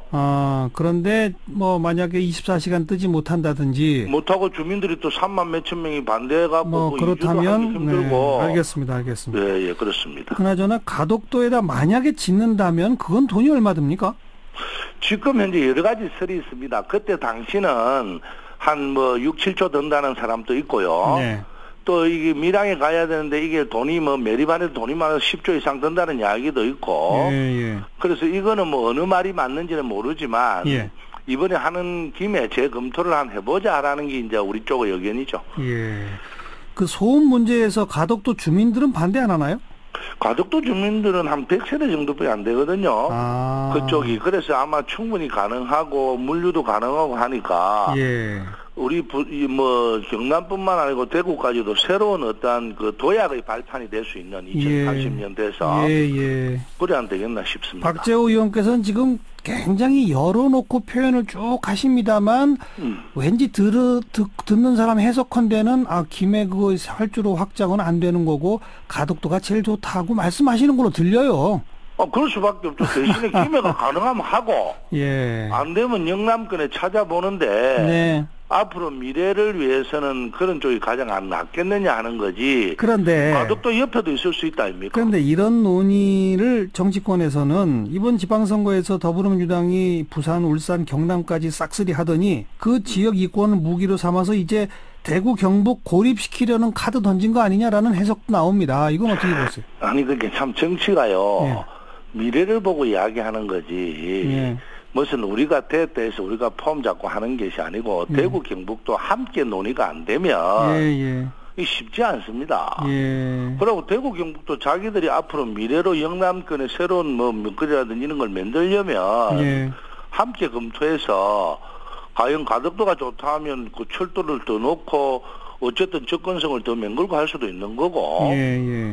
그런데 뭐 만약에 24시간 뜨지 못한다든지 못하고 주민들이 또 3만 몇천 명이 반대해갖고 뭐 그렇다면 힘들고. 알겠습니다. 예, 그렇습니다. 그나저나 가덕도에다 만약에 짓는다면 그건 돈이 얼마 듭니까? 지금 현재 여러 가지 설이 있습니다. 그때 당시는 한 뭐 6, 7조 든다는 사람도 있고요. 또 이게 밀양에 가야 되는데 이게 돈이 뭐 매립안에도 돈이 많아서 10조 이상 든다는 이야기도 있고. 그래서 이거는 뭐 어느 말이 맞는지는 모르지만 이번에 하는 김에 재검토를 한번 해보자라는 게 이제 우리 쪽의 의견이죠. 그 소음 문제에서 가덕도 주민들은 반대 안 하나요? 가덕도 주민들은 한 100세대 정도밖에 안 되거든요. 그쪽이. 그래서 아마 충분히 가능하고 물류도 가능하고 하니까 우리 뭐 경남뿐만 아니고 대구까지도 새로운 어떤 그 도약의 발판이 될 수 있는 2080년 돼서 그래 안 되겠나 싶습니다. 박재호 의원께서는 지금 굉장히 열어놓고 표현을 쭉 하십니다만 왠지 듣는 사람 해석컨대는 김해 그 활주로 확장은 안 되는 거고 가덕도가 제일 좋다고 말씀하시는 걸로 들려요. 그럴 수밖에 없죠. 대신에 김해가 가능하면 하고 안 되면 영남권에 찾아보는데 앞으로 미래를 위해서는 그런 쪽이 가장 안 낫겠느냐 하는 거지. 그런데 가덕도 옆에도 있을 수 있다 아닙니까? 그런데 이런 논의를 정치권에서는 이번 지방선거에서 더불어민주당이 부산, 울산, 경남까지 싹쓸이 하더니 그 지역 이권을 무기로 삼아서 이제 대구, 경북 고립시키려는 카드 던진 거 아니냐라는 해석도 나옵니다. 이건 어떻게 보세요? 아니 그게 참 정치가요. 미래를 보고 이야기하는 거지. 무슨 우리가 대에서 우리가 폼 잡고 하는 것이 아니고 대구 경북도 함께 논의가 안 되면 이 쉽지 않습니다. 그리고 대구 경북도 자기들이 앞으로 미래로 영남권의 새로운 뭐 먹거리라든지 이런 걸 만들려면 함께 검토해서 과연 가덕도가 좋다 하면 그 철도를 더 놓고 어쨌든 접근성을 더 맹글고 할 수도 있는 거고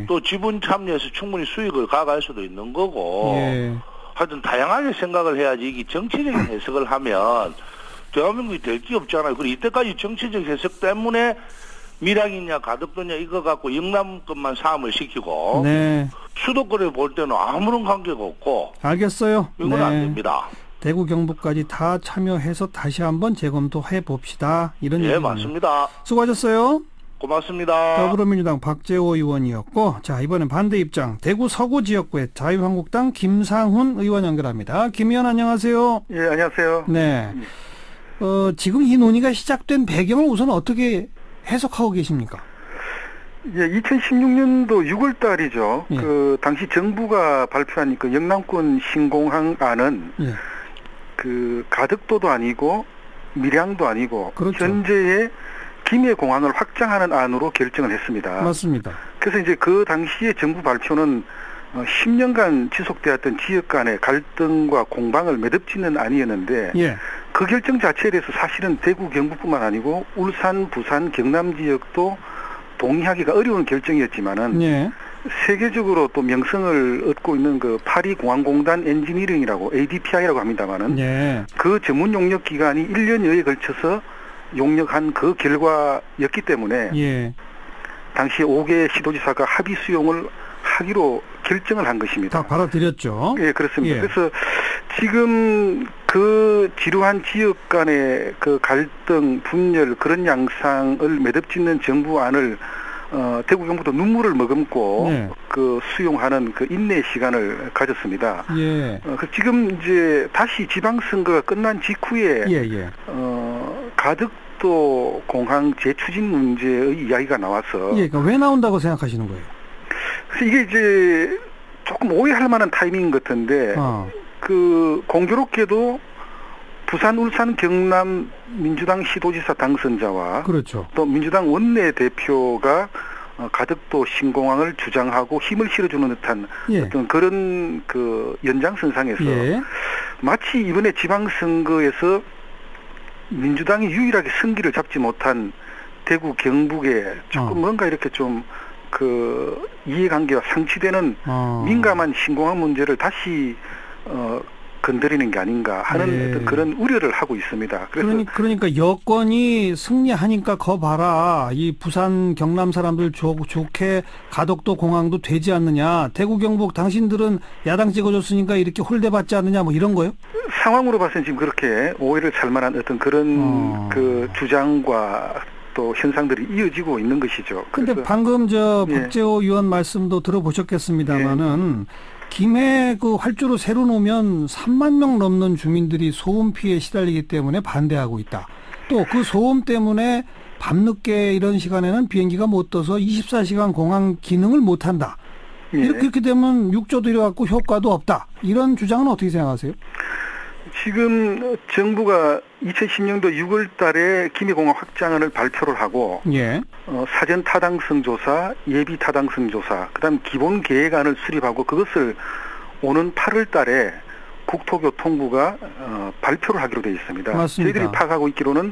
또 지분 참여해서 충분히 수익을 가갈 수도 있는 거고 하여튼 다양하게 생각을 해야지 이게 정치적인 해석을 하면 대한민국이 될 게 없잖아요. 그리고 이때까지 정치적 해석 때문에 밀양이냐 가덕도냐 이거 갖고 영남권만 사업을 시키고 수도권에 볼 때는 아무런 관계가 없고 알겠어요. 이건 안 됩니다. 대구 경북까지 다 참여해서 다시 한번 재검토해 봅시다. 이런 얘기입니다. 맞습니다. 수고하셨어요. 고맙습니다. 더불어민주당 박재호 의원이었고, 자 이번엔 반대 입장 대구 서구 지역구의 자유한국당 김상훈 의원 연결합니다. 김 의원 안녕하세요. 예, 안녕하세요. 네. 지금 이 논의가 시작된 배경을 우선 어떻게 해석하고 계십니까? 예, 2016년도 6월 달이죠. 그 당시 정부가 발표한 그 영남권 신공항안은 그 가덕도도 아니고 밀양도 아니고 현재의 김해 공항을 확장하는 안으로 결정을 했습니다. 맞습니다. 그래서 이제 그 당시에 정부 발표는 10년간 지속되었던 지역 간의 갈등과 공방을 매듭짓는 안이었는데 그 결정 자체에 대해서 사실은 대구 경북뿐만 아니고 울산, 부산, 경남 지역도 동의하기가 어려운 결정이었지만은 세계적으로 또 명성을 얻고 있는 그 파리공항공단 엔지니어링이라고 ADPI라고 합니다만은 그 전문 용역 기관이 1년여에 걸쳐서 용역한 그 결과였기 때문에 당시 5개 시도지사가 합의 수용을 하기로 결정을 한 것입니다. 다 받아들였죠. 예, 그렇습니다. 그래서 지금 그 지루한 지역 간의 그 갈등, 분열 그런 양상을 매듭짓는 정부안을 대구 경북도 눈물을 머금고 그 수용하는 그 인내 시간을 가졌습니다. 지금 이제 다시 지방선거가 끝난 직후에 가덕도 공항 재추진 문제의 이야기가 나와서 그러니까 왜 나온다고 생각하시는 거예요? 그래서 이게 이제 조금 오해할 만한 타이밍인 것 같은데 그 공교롭게도 부산, 울산, 경남 민주당 시도지사 당선자와 또 민주당 원내대표가 가덕도 신공항을 주장하고 힘을 실어주는 듯한 예. 어떤 그런 그 연장선상에서 예. 마치 이번에 지방선거에서 민주당이 유일하게 승기를 잡지 못한 대구 경북에 조금 뭔가 이렇게 좀 그 이해관계가 상치되는 민감한 신공항 문제를 다시 건드리는 게 아닌가 하는 예. 어떤 그런 우려를 하고 있습니다. 그래서 그러니까 여권이 승리하니까 거 봐라. 이 부산 경남 사람들 좋게 가덕도 공항도 되지 않느냐. 대구 경북 당신들은 야당 찍어줬으니까 이렇게 홀대받지 않느냐 뭐 이런 거요? 상황으로 봐서는 지금 그렇게 오해를 살 만한 어떤 그런 그 주장과 또 현상들이 이어지고 있는 것이죠. 근데 방금 박재호 의원 말씀도 들어보셨겠습니다마는 김해 그 활주로 새로 놓으면 3만 명 넘는 주민들이 소음 피해에 시달리기 때문에 반대하고 있다. 또 그 소음 때문에 밤늦게 이런 시간에는 비행기가 못 떠서 24시간 공항 기능을 못 한다. 이렇게 되면 육조도 이래갖고 효과도 없다. 이런 주장은 어떻게 생각하세요? 지금 정부가 2010년도 6월 달에 김해공항 확장안을 발표를 하고 사전 타당성 조사, 예비 타당성 조사, 그다음 기본 계획안을 수립하고 그것을 오는 8월 달에 국토교통부가 발표를 하기로 되어 있습니다. 맞습니다. 저희들이 파악하고 있기로는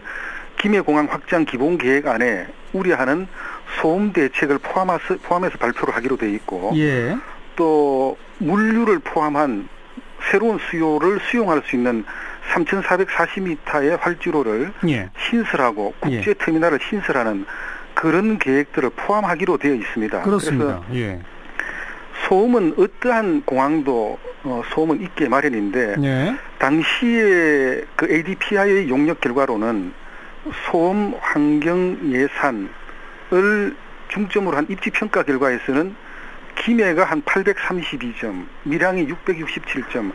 김해공항 확장 기본 계획안에 우려하는 소음 대책을 포함해서 발표를 하기로 되어 있고 또 물류를 포함한 새로운 수요를 수용할 수 있는 3,440m의 활주로를 신설하고 국제터미널을 신설하는 그런 계획들을 포함하기로 되어 있습니다. 그렇습니다. 그래서 소음은 어떠한 공항도 소음은 있게 마련인데 당시에 그 ADPI의 용역 결과로는 소음 환경 예산을 중점으로 한 입지평가 결과에서는 김해가 한 832점, 밀양이 667점,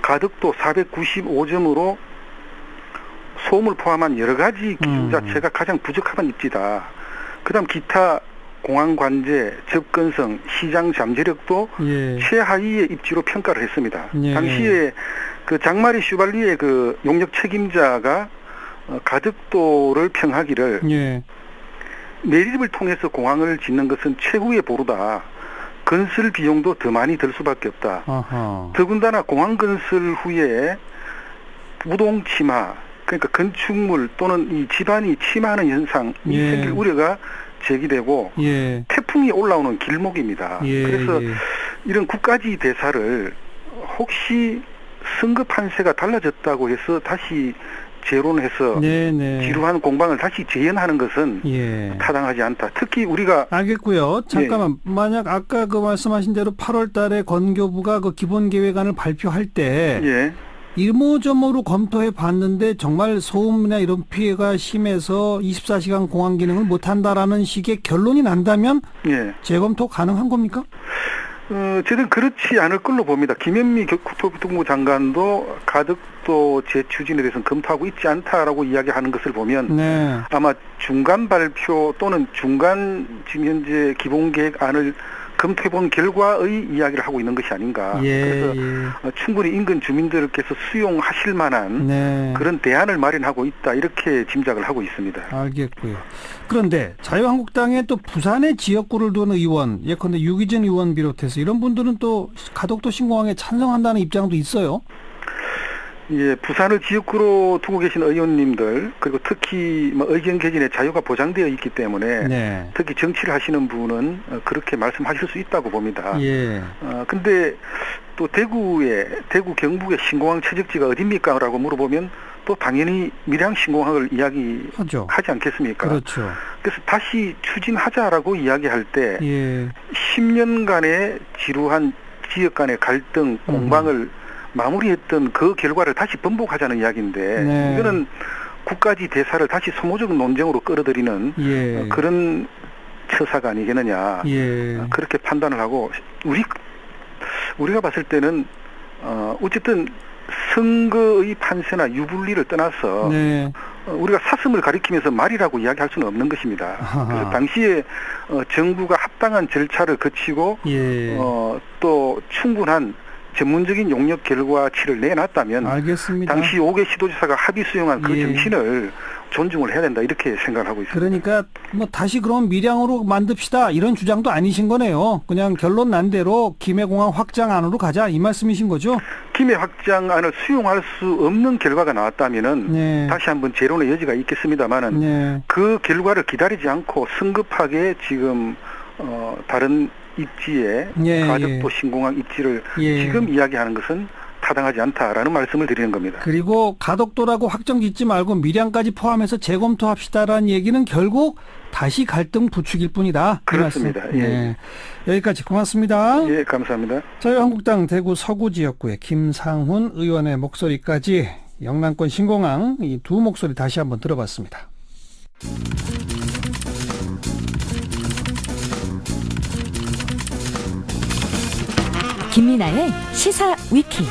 가덕도 495점으로 소음을 포함한 여러 가지 기준 자체가 가장 부적합한 입지다. 그다음 기타 공항 관제, 접근성, 시장 잠재력도 최하위의 입지로 평가를 했습니다. 당시에 그 장마리 슈발리의 그 용역 책임자가 가덕도를 평하기를 매립을 통해서 공항을 짓는 것은 최후의 보루다. 건설 비용도 더 많이 들 수밖에 없다. 더군다나 공항 건설 후에 우동 침하, 그러니까 건축물 또는 이 집안이 침하하는 현상이 생길 우려가 제기되고 태풍이 올라오는 길목입니다. 그래서 이런 국가지 대사를 혹시 선거 판세가 달라졌다고 해서 다시 재론해서 지루한 공방을 다시 재현하는 것은 타당하지 않다. 특히 우리가 알겠고요. 잠깐만 만약 아까 그 말씀하신 대로 8월 달에 건교부가 그 기본계획안을 발표할 때 이모저모로 검토해 봤는데 정말 소음이나 이런 피해가 심해서 24시간 공항 기능을 못한다라는 식의 결론이 난다면 재검토 가능한 겁니까? 저는 그렇지 않을 걸로 봅니다. 김현미 국토교통부 장관도 가덕도 재추진에 대해서는 검토하고 있지 않다라고 이야기하는 것을 보면 아마 중간 발표 또는 중간 지금 현재 기본계획안을 검토해본 결과의 이야기를 하고 있는 것이 아닌가. 그래서 충분히 인근 주민들께서 수용하실 만한 그런 대안을 마련하고 있다. 이렇게 짐작을 하고 있습니다. 알겠고요. 그런데 자유한국당의 또 부산의 지역구를 두는 의원, 예컨대 유기준 의원 비롯해서 이런 분들은 또 가덕도 신공항에 찬성한다는 입장도 있어요. 부산을 지역구로 두고 계신 의원님들 그리고 특히 의견 개진의 자유가 보장되어 있기 때문에 특히 정치를 하시는 분은 그렇게 말씀하실 수 있다고 봅니다. 근데 또 대구 경북의 신공항 최적지가 어딥니까? 라고 물어보면 또 당연히 밀양 신공항을 이야기하지 않겠습니까? 그렇죠. 그래서 다시 추진하자라고 이야기할 때 10년간의 지루한 지역 간의 갈등, 공방을 마무리했던 그 결과를 다시 번복하자는 이야기인데 이거는 국가지 대사를 다시 소모적 논쟁으로 끌어들이는 그런 처사가 아니겠느냐 그렇게 판단을 하고 우리가 봤을 때는 어쨌든 선거의 판세나 유불리를 떠나서 우리가 사슴을 가리키면서 말이라고 이야기할 수는 없는 것입니다. 그래서 당시에 정부가 합당한 절차를 거치고 또 충분한 전문적인 용역 결과치를 내놨다면 알겠습니다. 당시 5개 시도지사가 합의 수용한 그 정신을 존중을 해야 된다 이렇게 생각을 하고 있습니다. 그러니까 뭐 다시 그럼 밀양으로 만듭시다 이런 주장도 아니신 거네요. 그냥 결론 난 대로 김해공항 확장안으로 가자 이 말씀이신 거죠? 김해 확장안을 수용할 수 없는 결과가 나왔다면은 네. 다시 한번 재론의 여지가 있겠습니다만은 네. 그 결과를 기다리지 않고 성급하게 지금 다른 입지에 예, 가덕도 예. 신공항 입지를 예. 지금 이야기하는 것은 타당하지 않다라는 말씀을 드리는 겁니다. 그리고 가덕도라고 확정 짓지 말고 밀양까지 포함해서 재검토합시다라는 얘기는 결국 다시 갈등 부추길 뿐이다. 그렇습니다. 예. 네. 여기까지 고맙습니다. 예, 감사합니다. 자유한국당 대구 서구 지역구의 김상훈 의원의 목소리까지 영남권 신공항 이 두 목소리 다시 한번 들어봤습니다. 김민아의 시사 위키.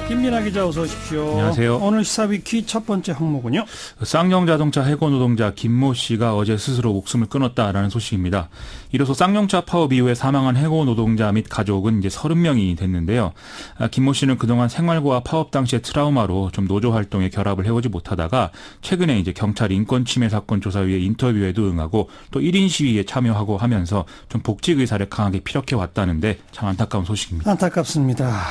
김민아 기자 어서 오십시오. 안녕하세요. 오늘 시사위키 첫 번째 항목은요. 쌍용자동차 해고 노동자 김모 씨가 어제 스스로 목숨을 끊었다라는 소식입니다. 이로써 쌍용차 파업 이후에 사망한 해고 노동자 및 가족은 이제 30명이 됐는데요. 김모 씨는 그동안 생활고와 파업 당시의 트라우마로 좀 노조 활동에 결합을 해오지 못하다가 최근에 이제 경찰 인권침해 사건 조사위에 인터뷰에도 응하고 또 1인 시위에 참여하고 하면서 좀 복직 의사를 강하게 피력해 왔다는데 참 안타까운 소식입니다. 안타깝습니다.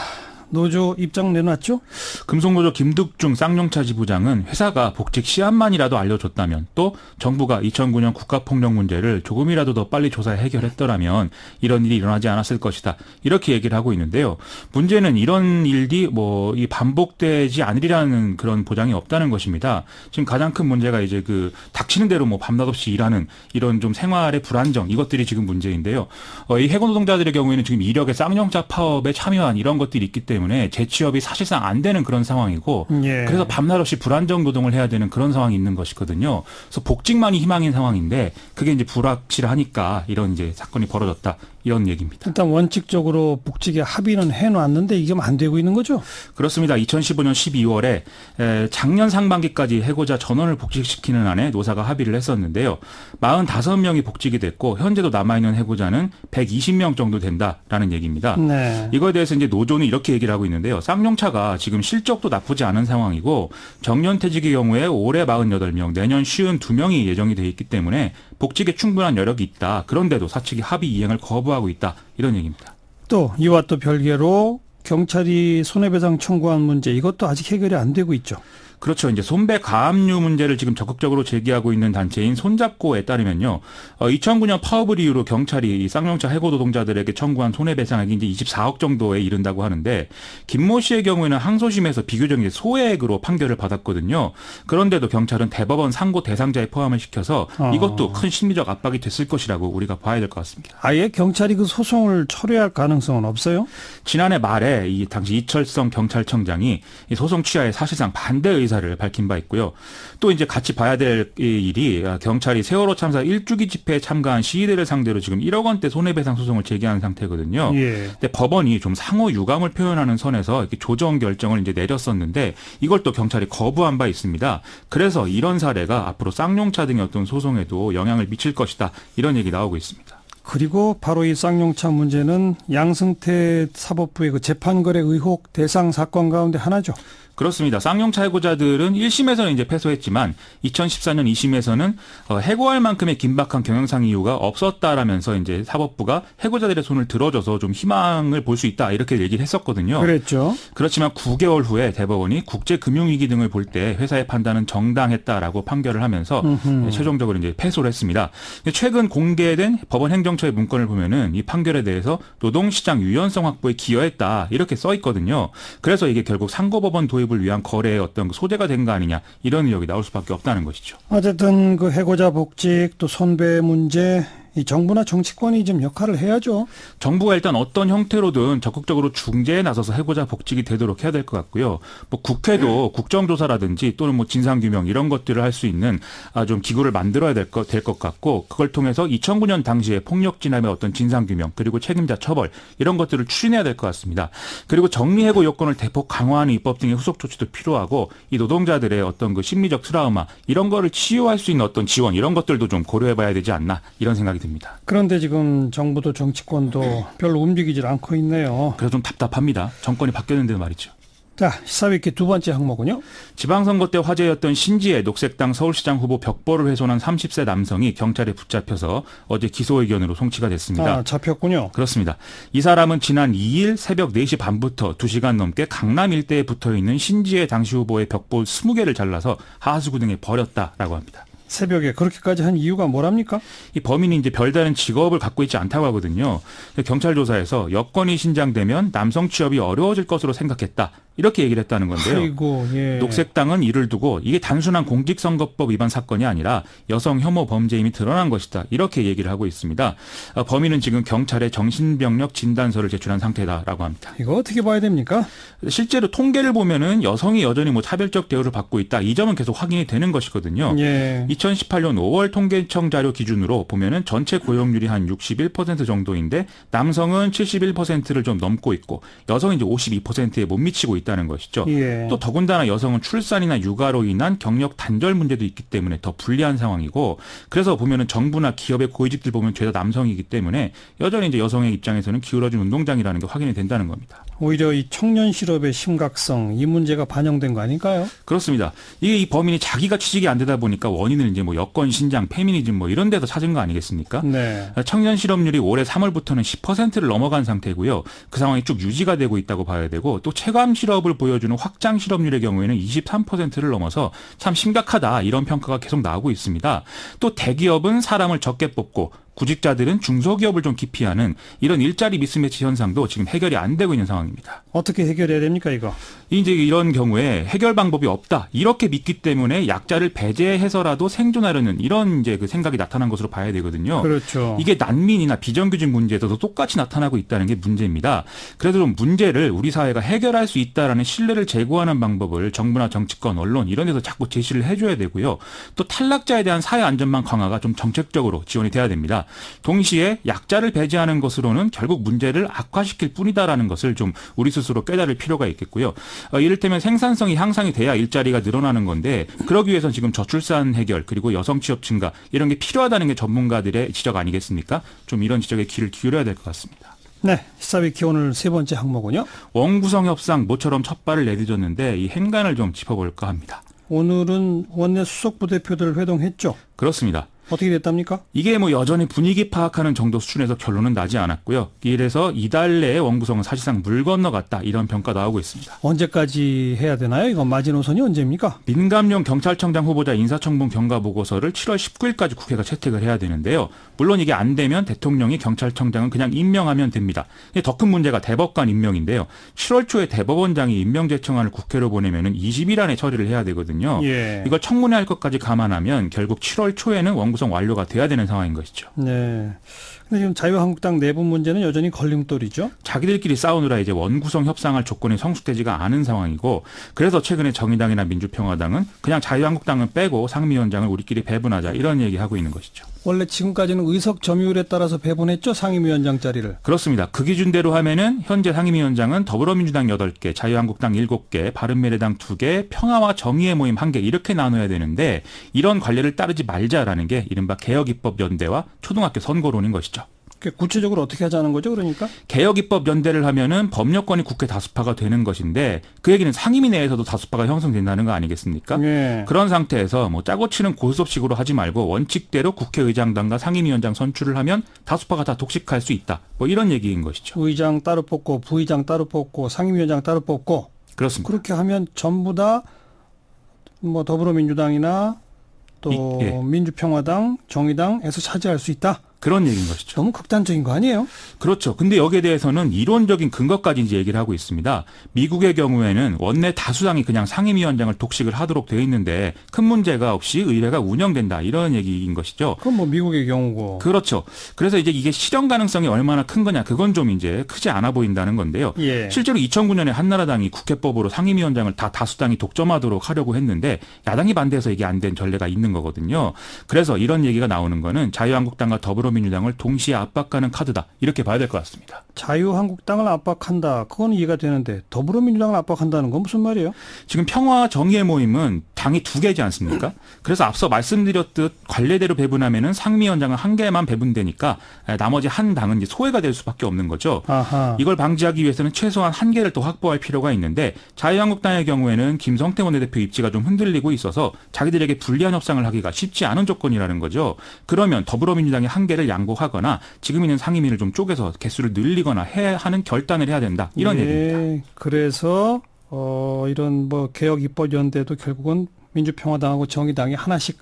노조 입장 내놨죠? 금속노조 김득중 쌍용차 지부장은 회사가 복직 시한만이라도 알려줬다면 또 정부가 2009년 국가폭력 문제를 조금이라도 더 빨리 조사해 해결했더라면 이런 일이 일어나지 않았을 것이다. 이렇게 얘기를 하고 있는데요. 문제는 이런 일이 이 반복되지 않으리라는 그런 보장이 없다는 것입니다. 지금 가장 큰 문제가 이제 그 닥치는 대로 밤낮 없이 일하는 이런 좀 생활의 불안정 이것들이 지금 문제인데요. 이 해고 노동자들의 경우에는 지금 이력에 쌍용차 파업에 참여한 이런 것들이 있기 때문에 재취업이 사실상 안 되는 그런 상황이고 예. 그래서 밤낮 없이 불안정 노동을 해야 되는 그런 상황이 있는 것이거든요. 그래서 복직만이 희망인 상황인데 그게 이제 불확실하니까 이런 이제 사건이 벌어졌다. 이런 얘기입니다. 일단 원칙적으로 복직에 합의는 해놨는데 이게 안 되고 있는 거죠? 그렇습니다. 2015년 12월에 작년 상반기까지 해고자 전원을 복직시키는 안에 노사가 합의를 했었는데요. 45명이 복직이 됐고 현재도 남아있는 해고자는 120명 정도 된다라는 얘기입니다. 네. 이거에 대해서 이제 노조는 이렇게 얘기를 하고 있는데요. 쌍용차가 지금 실적도 나쁘지 않은 상황이고 정년퇴직의 경우에 올해 48명, 내년 52명이 예정이 돼 있기 때문에 복직에 충분한 여력이 있다. 그런데도 사측이 합의 이행을 거부하고 있다. 이런 얘기입니다. 또 이와 또 별개로 경찰이 손해배상 청구한 문제 이것도 아직 해결이 안 되고 있죠. 그렇죠. 이제 손배 가압류 문제를 지금 적극적으로 제기하고 있는 단체인 손잡고에 따르면요. 2009년 파업을 이유로 경찰이 이 쌍용차 해고 노동자들에게 청구한 손해배상액이 이제 24억 정도에 이른다고 하는데 김모 씨의 경우에는 항소심에서 비교적 이제 소액으로 판결을 받았거든요. 그런데도 경찰은 대법원 상고 대상자에 포함을 시켜서 이것도 큰 심리적 압박이 됐을 것이라고 우리가 봐야 될 것 같습니다. 아예 경찰이 그 소송을 철회할 가능성은 없어요? 지난해 말에 이 당시 이철성 경찰청장이 이 소송 취하에 사실상 반대 의사를 밝힌 바 있고요. 또 이제 같이 봐야 될 일이 경찰이 세월호 참사 1주기 집회에 참가한 시위대를 상대로 지금 1억 원대 손해배상 소송을 제기한 상태거든요. 예. 근데 법원이 좀 상호 유감을 표현하는 선에서 이렇게 조정 결정을 이제 내렸었는데 이걸 또 경찰이 거부한 바 있습니다. 그래서 이런 사례가 앞으로 쌍용차 등의 어떤 소송에도 영향을 미칠 것이다. 이런 얘기 나오고 있습니다. 그리고 바로 이 쌍용차 문제는 양승태 사법부의 그 재판거래 의혹 대상 사건 가운데 하나죠. 그렇습니다. 쌍용차 해고자들은 1심에서는 이제 패소했지만 2014년 2심에서는 해고할 만큼의 긴박한 경영상 이유가 없었다라면서 이제 사법부가 해고자들의 손을 들어줘서 좀 희망을 볼 수 있다 이렇게 얘기를 했었거든요. 그랬죠. 그렇지만 9개월 후에 대법원이 국제금융위기 등을 볼 때 회사의 판단은 정당했다라고 판결을 하면서 최종적으로 이제 패소를 했습니다. 최근 공개된 법원 행정처의 문건을 보면은 이 판결에 대해서 노동시장 유연성 확보에 기여했다 이렇게 써 있거든요. 그래서 이게 결국 상고법원 도입 을 위한 거래의 어떤 소재가 된 거 아니냐 이런 의혹이 나올 수밖에 없다는 것이죠. 어쨌든 그 해고자 복직 또 손배 문제 이 정부나 정치권이 좀 역할을 해야죠. 정부가 일단 어떤 형태로든 적극적으로 중재에 나서서 해고자 복직이 되도록 해야 될 것 같고요. 뭐 국회도 국정조사라든지 또는 뭐 진상규명 이런 것들을 할 수 있는 좀 기구를 만들어야 될 것 같고 그걸 통해서 2009년 당시에 폭력 진압의 어떤 진상규명 그리고 책임자 처벌 이런 것들을 추진해야 될 것 같습니다. 그리고 정리해고 요건을 대폭 강화하는 입법 등의 후속 조치도 필요하고 이 노동자들의 어떤 그 심리적 트라우마 이런 거를 치유할 수 있는 어떤 지원 이런 것들도 좀 고려해봐야 되지 않나 이런 생각이 듭니다. 그런데 지금 정부도 정치권도 별로 움직이질 않고 있네요. 그래서 좀 답답합니다. 정권이 바뀌었는데 말이죠. 자, 시사위키 두 번째 항목은요. 지방선거 때 화제였던 신지혜 녹색당 서울시장 후보 벽보를 훼손한 30세 남성이 경찰에 붙잡혀서 어제 기소 의견으로 송치가 됐습니다. 아, 잡혔군요. 그렇습니다. 이 사람은 지난 2일 새벽 4시 반부터 2시간 넘게 강남 일대에 붙어있는 신지혜 당시 후보의 벽보 20개를 잘라서 하수구 등에 버렸다라고 합니다. 새벽에 그렇게까지 한 이유가 뭐랍니까? 이 범인이 이제 별다른 직업을 갖고 있지 않다고 하거든요. 경찰 조사에서 여건이 신장되면 남성 취업이 어려워질 것으로 생각했다. 이렇게 얘기를 했다는 건데요. 아이고, 예. 녹색당은 이를 두고 이게 단순한 공직선거법 위반 사건이 아니라 여성 혐오 범죄임이 드러난 것이다. 이렇게 얘기를 하고 있습니다. 범인은 지금 경찰에 정신병력 진단서를 제출한 상태다라고 합니다. 이거 어떻게 봐야 됩니까? 실제로 통계를 보면은 여성이 여전히 뭐 차별적 대우를 받고 있다. 이 점은 계속 확인이 되는 것이거든요. 예. 2018년 5월 통계청 자료 기준으로 보면은 전체 고용률이 한 61% 정도인데 남성은 71%를 좀 넘고 있고 여성은 이제 52%에 못 미치고 있다는 것이죠. 예. 또 더군다나 여성은 출산이나 육아로 인한 경력 단절 문제도 있기 때문에 더 불리한 상황이고 그래서 보면은 정부나 기업의 고위직들 보면 죄다 남성이기 때문에 여전히 이제 여성의 입장에서는 기울어진 운동장이라는 게 확인이 된다는 겁니다. 오히려 이 청년 실업의 심각성 이 문제가 반영된 거 아닐까요? 그렇습니다. 이게 이 범인이 자기가 취직이 안 되다 보니까 원인을 이제 뭐 여건 신장, 페미니즘 뭐 이런 데서 찾은 거 아니겠습니까? 네. 청년 실업률이 올해 3월부터는 10%를 넘어간 상태고요. 그 상황이 쭉 유지가 되고 있다고 봐야 되고 또 체감 실업을 보여주는 확장 실업률의 경우에는 23%를 넘어서 참 심각하다 이런 평가가 계속 나오고 있습니다. 또 대기업은 사람을 적게 뽑고 구직자들은 중소기업을 좀 기피하는 이런 일자리 미스매치 현상도 지금 해결이 안 되고 있는 상황입니다. 어떻게 해결해야 됩니까, 이거? 이제 이런 경우에 해결 방법이 없다. 이렇게 믿기 때문에 약자를 배제해서라도 생존하려는 이런 이제 그 생각이 나타난 것으로 봐야 되거든요. 그렇죠. 이게 난민이나 비정규직 문제에서도 똑같이 나타나고 있다는 게 문제입니다. 그래도 좀 문제를 우리 사회가 해결할 수 있다라는 신뢰를 제고하는 방법을 정부나 정치권, 언론 이런 데서 자꾸 제시를 해줘야 되고요. 또 탈락자에 대한 사회 안전망 강화가 좀 정책적으로 지원이 돼야 됩니다. 동시에 약자를 배제하는 것으로는 결국 문제를 악화시킬 뿐이다라는 것을 좀 우리 스스로 깨달을 필요가 있겠고요. 이를테면 생산성이 향상이 돼야 일자리가 늘어나는 건데 그러기 위해서는 지금 저출산 해결 그리고 여성 취업 증가 이런 게 필요하다는 게 전문가들의 지적 아니겠습니까? 좀 이런 지적에 귀를 기울여야 될 것 같습니다. 네, 시사위키 오늘 세 번째 항목은요. 원구성 협상 모처럼 첫 발을 내딛었는데 이 행간을 좀 짚어볼까 합니다. 오늘은 원내 수석 부대표들 회동했죠? 그렇습니다. 어떻게 됐답니까? 이게 뭐 여전히 분위기 파악하는 정도 수준에서 결론은 나지 않았고요. 이래서 이달 내에 원구성은 사실상 물 건너갔다 이런 평가 나오고 있습니다. 언제까지 해야 되나요? 이건 마지노선이 언제입니까? 민감용 경찰청장 후보자 인사청문 경과 보고서를 7월 19일까지 국회가 채택을 해야 되는데요. 물론 이게 안 되면 대통령이 경찰청장은 그냥 임명하면 됩니다. 더 큰 문제가 대법관 임명인데요. 7월 초에 대법원장이 임명 제청안을 국회로 보내면은 20일 안에 처리를 해야 되거든요. 예. 이걸 청문회할 것까지 감안하면 결국 7월 초에는 원구성 완료가 돼야 되는 상황인 것이죠. 네. 근데 지금 자유한국당 내부 문제는 여전히 걸림돌이죠. 자기들끼리 싸우느라 이제 원구성 협상할 조건이 성숙되지가 않은 상황이고 그래서 최근에 정의당이나 민주평화당은 그냥 자유한국당은 빼고 상임위원장을 우리끼리 배분하자 이런 얘기하고 있는 것이죠. 원래 지금까지는 의석 점유율에 따라서 배분했죠. 상임위원장 자리를. 그렇습니다. 그 기준대로 하면은 현재 상임위원장은 더불어민주당 8개, 자유한국당 7개, 바른미래당 2개, 평화와 정의의 모임 1개 이렇게 나눠야 되는데 이런 관례를 따르지 말자라는 게 이른바 개혁입법연대와 초등학교 선거론인 것이죠. 구체적으로 어떻게 하자는 거죠, 그러니까? 개혁입법 연대를 하면은 법률권이 국회 다수파가 되는 것인데 그 얘기는 상임위 내에서도 다수파가 형성된다는 거 아니겠습니까? 네. 그런 상태에서 뭐 짜고 치는 고스톱식으로 하지 말고 원칙대로 국회의장단과 상임위원장 선출을 하면 다수파가 다 독식할 수 있다. 뭐 이런 얘기인 것이죠. 의장 따로 뽑고 부의장 따로 뽑고 상임위원장 따로 뽑고 그렇습니다. 그렇게 하면 전부 다 뭐 더불어민주당이나 또 민주평화당, 정의당에서 차지할 수 있다. 그런 얘기인 것이죠. 너무 극단적인 거 아니에요? 그렇죠. 근데 여기에 대해서는 이론적인 근거까지 이제 얘기를 하고 있습니다. 미국의 경우에는 원내 다수당이 그냥 상임위원장을 독식을 하도록 되어 있는데 큰 문제가 없이 의회가 운영된다. 이런 얘기인 것이죠. 그건 뭐 미국의 경우고. 그렇죠. 그래서 이제 이게 실현 가능성이 얼마나 큰 거냐. 그건 좀 이제 크지 않아 보인다는 건데요. 예. 실제로 2009년에 한나라당이 국회법으로 상임위원장을 다 다수당이 독점하도록 하려고 했는데 야당이 반대해서 이게 안 된 전례가 있는 거거든요. 그래서 이런 얘기가 나오는 거는 자유한국당과 더불어민주당을 동시에 압박하는 카드다. 이렇게 봐야 될 것 같습니다. 자유한국당을 압박한다. 그건 이해가 되는데 더불어민주당을 압박한다는 건 무슨 말이에요? 지금 평화 정의의 모임은 방이 2개지 않습니까? 그래서 앞서 말씀드렸듯 관례대로 배분하면은 상임위원장은 1개만 배분되니까 나머지 한 방은 이제 소외가 될 수밖에 없는 거죠. 아하. 이걸 방지하기 위해서는 최소한 1개를 더 확보할 필요가 있는데 자유한국당의 경우에는 김성태 원내대표 입지가 좀 흔들리고 있어서 자기들에게 불리한 협상을 하기가 쉽지 않은 조건이라는 거죠. 그러면 더불어민주당이 1개를 양보하거나 지금 있는 상임위를 좀 쪼개서 개수를 늘리거나 하는 결단을 해야 된다. 이런 얘기입니다. 그래서 이런 뭐 개혁 입법연대도 결국은 민주평화당하고 정의당이 하나씩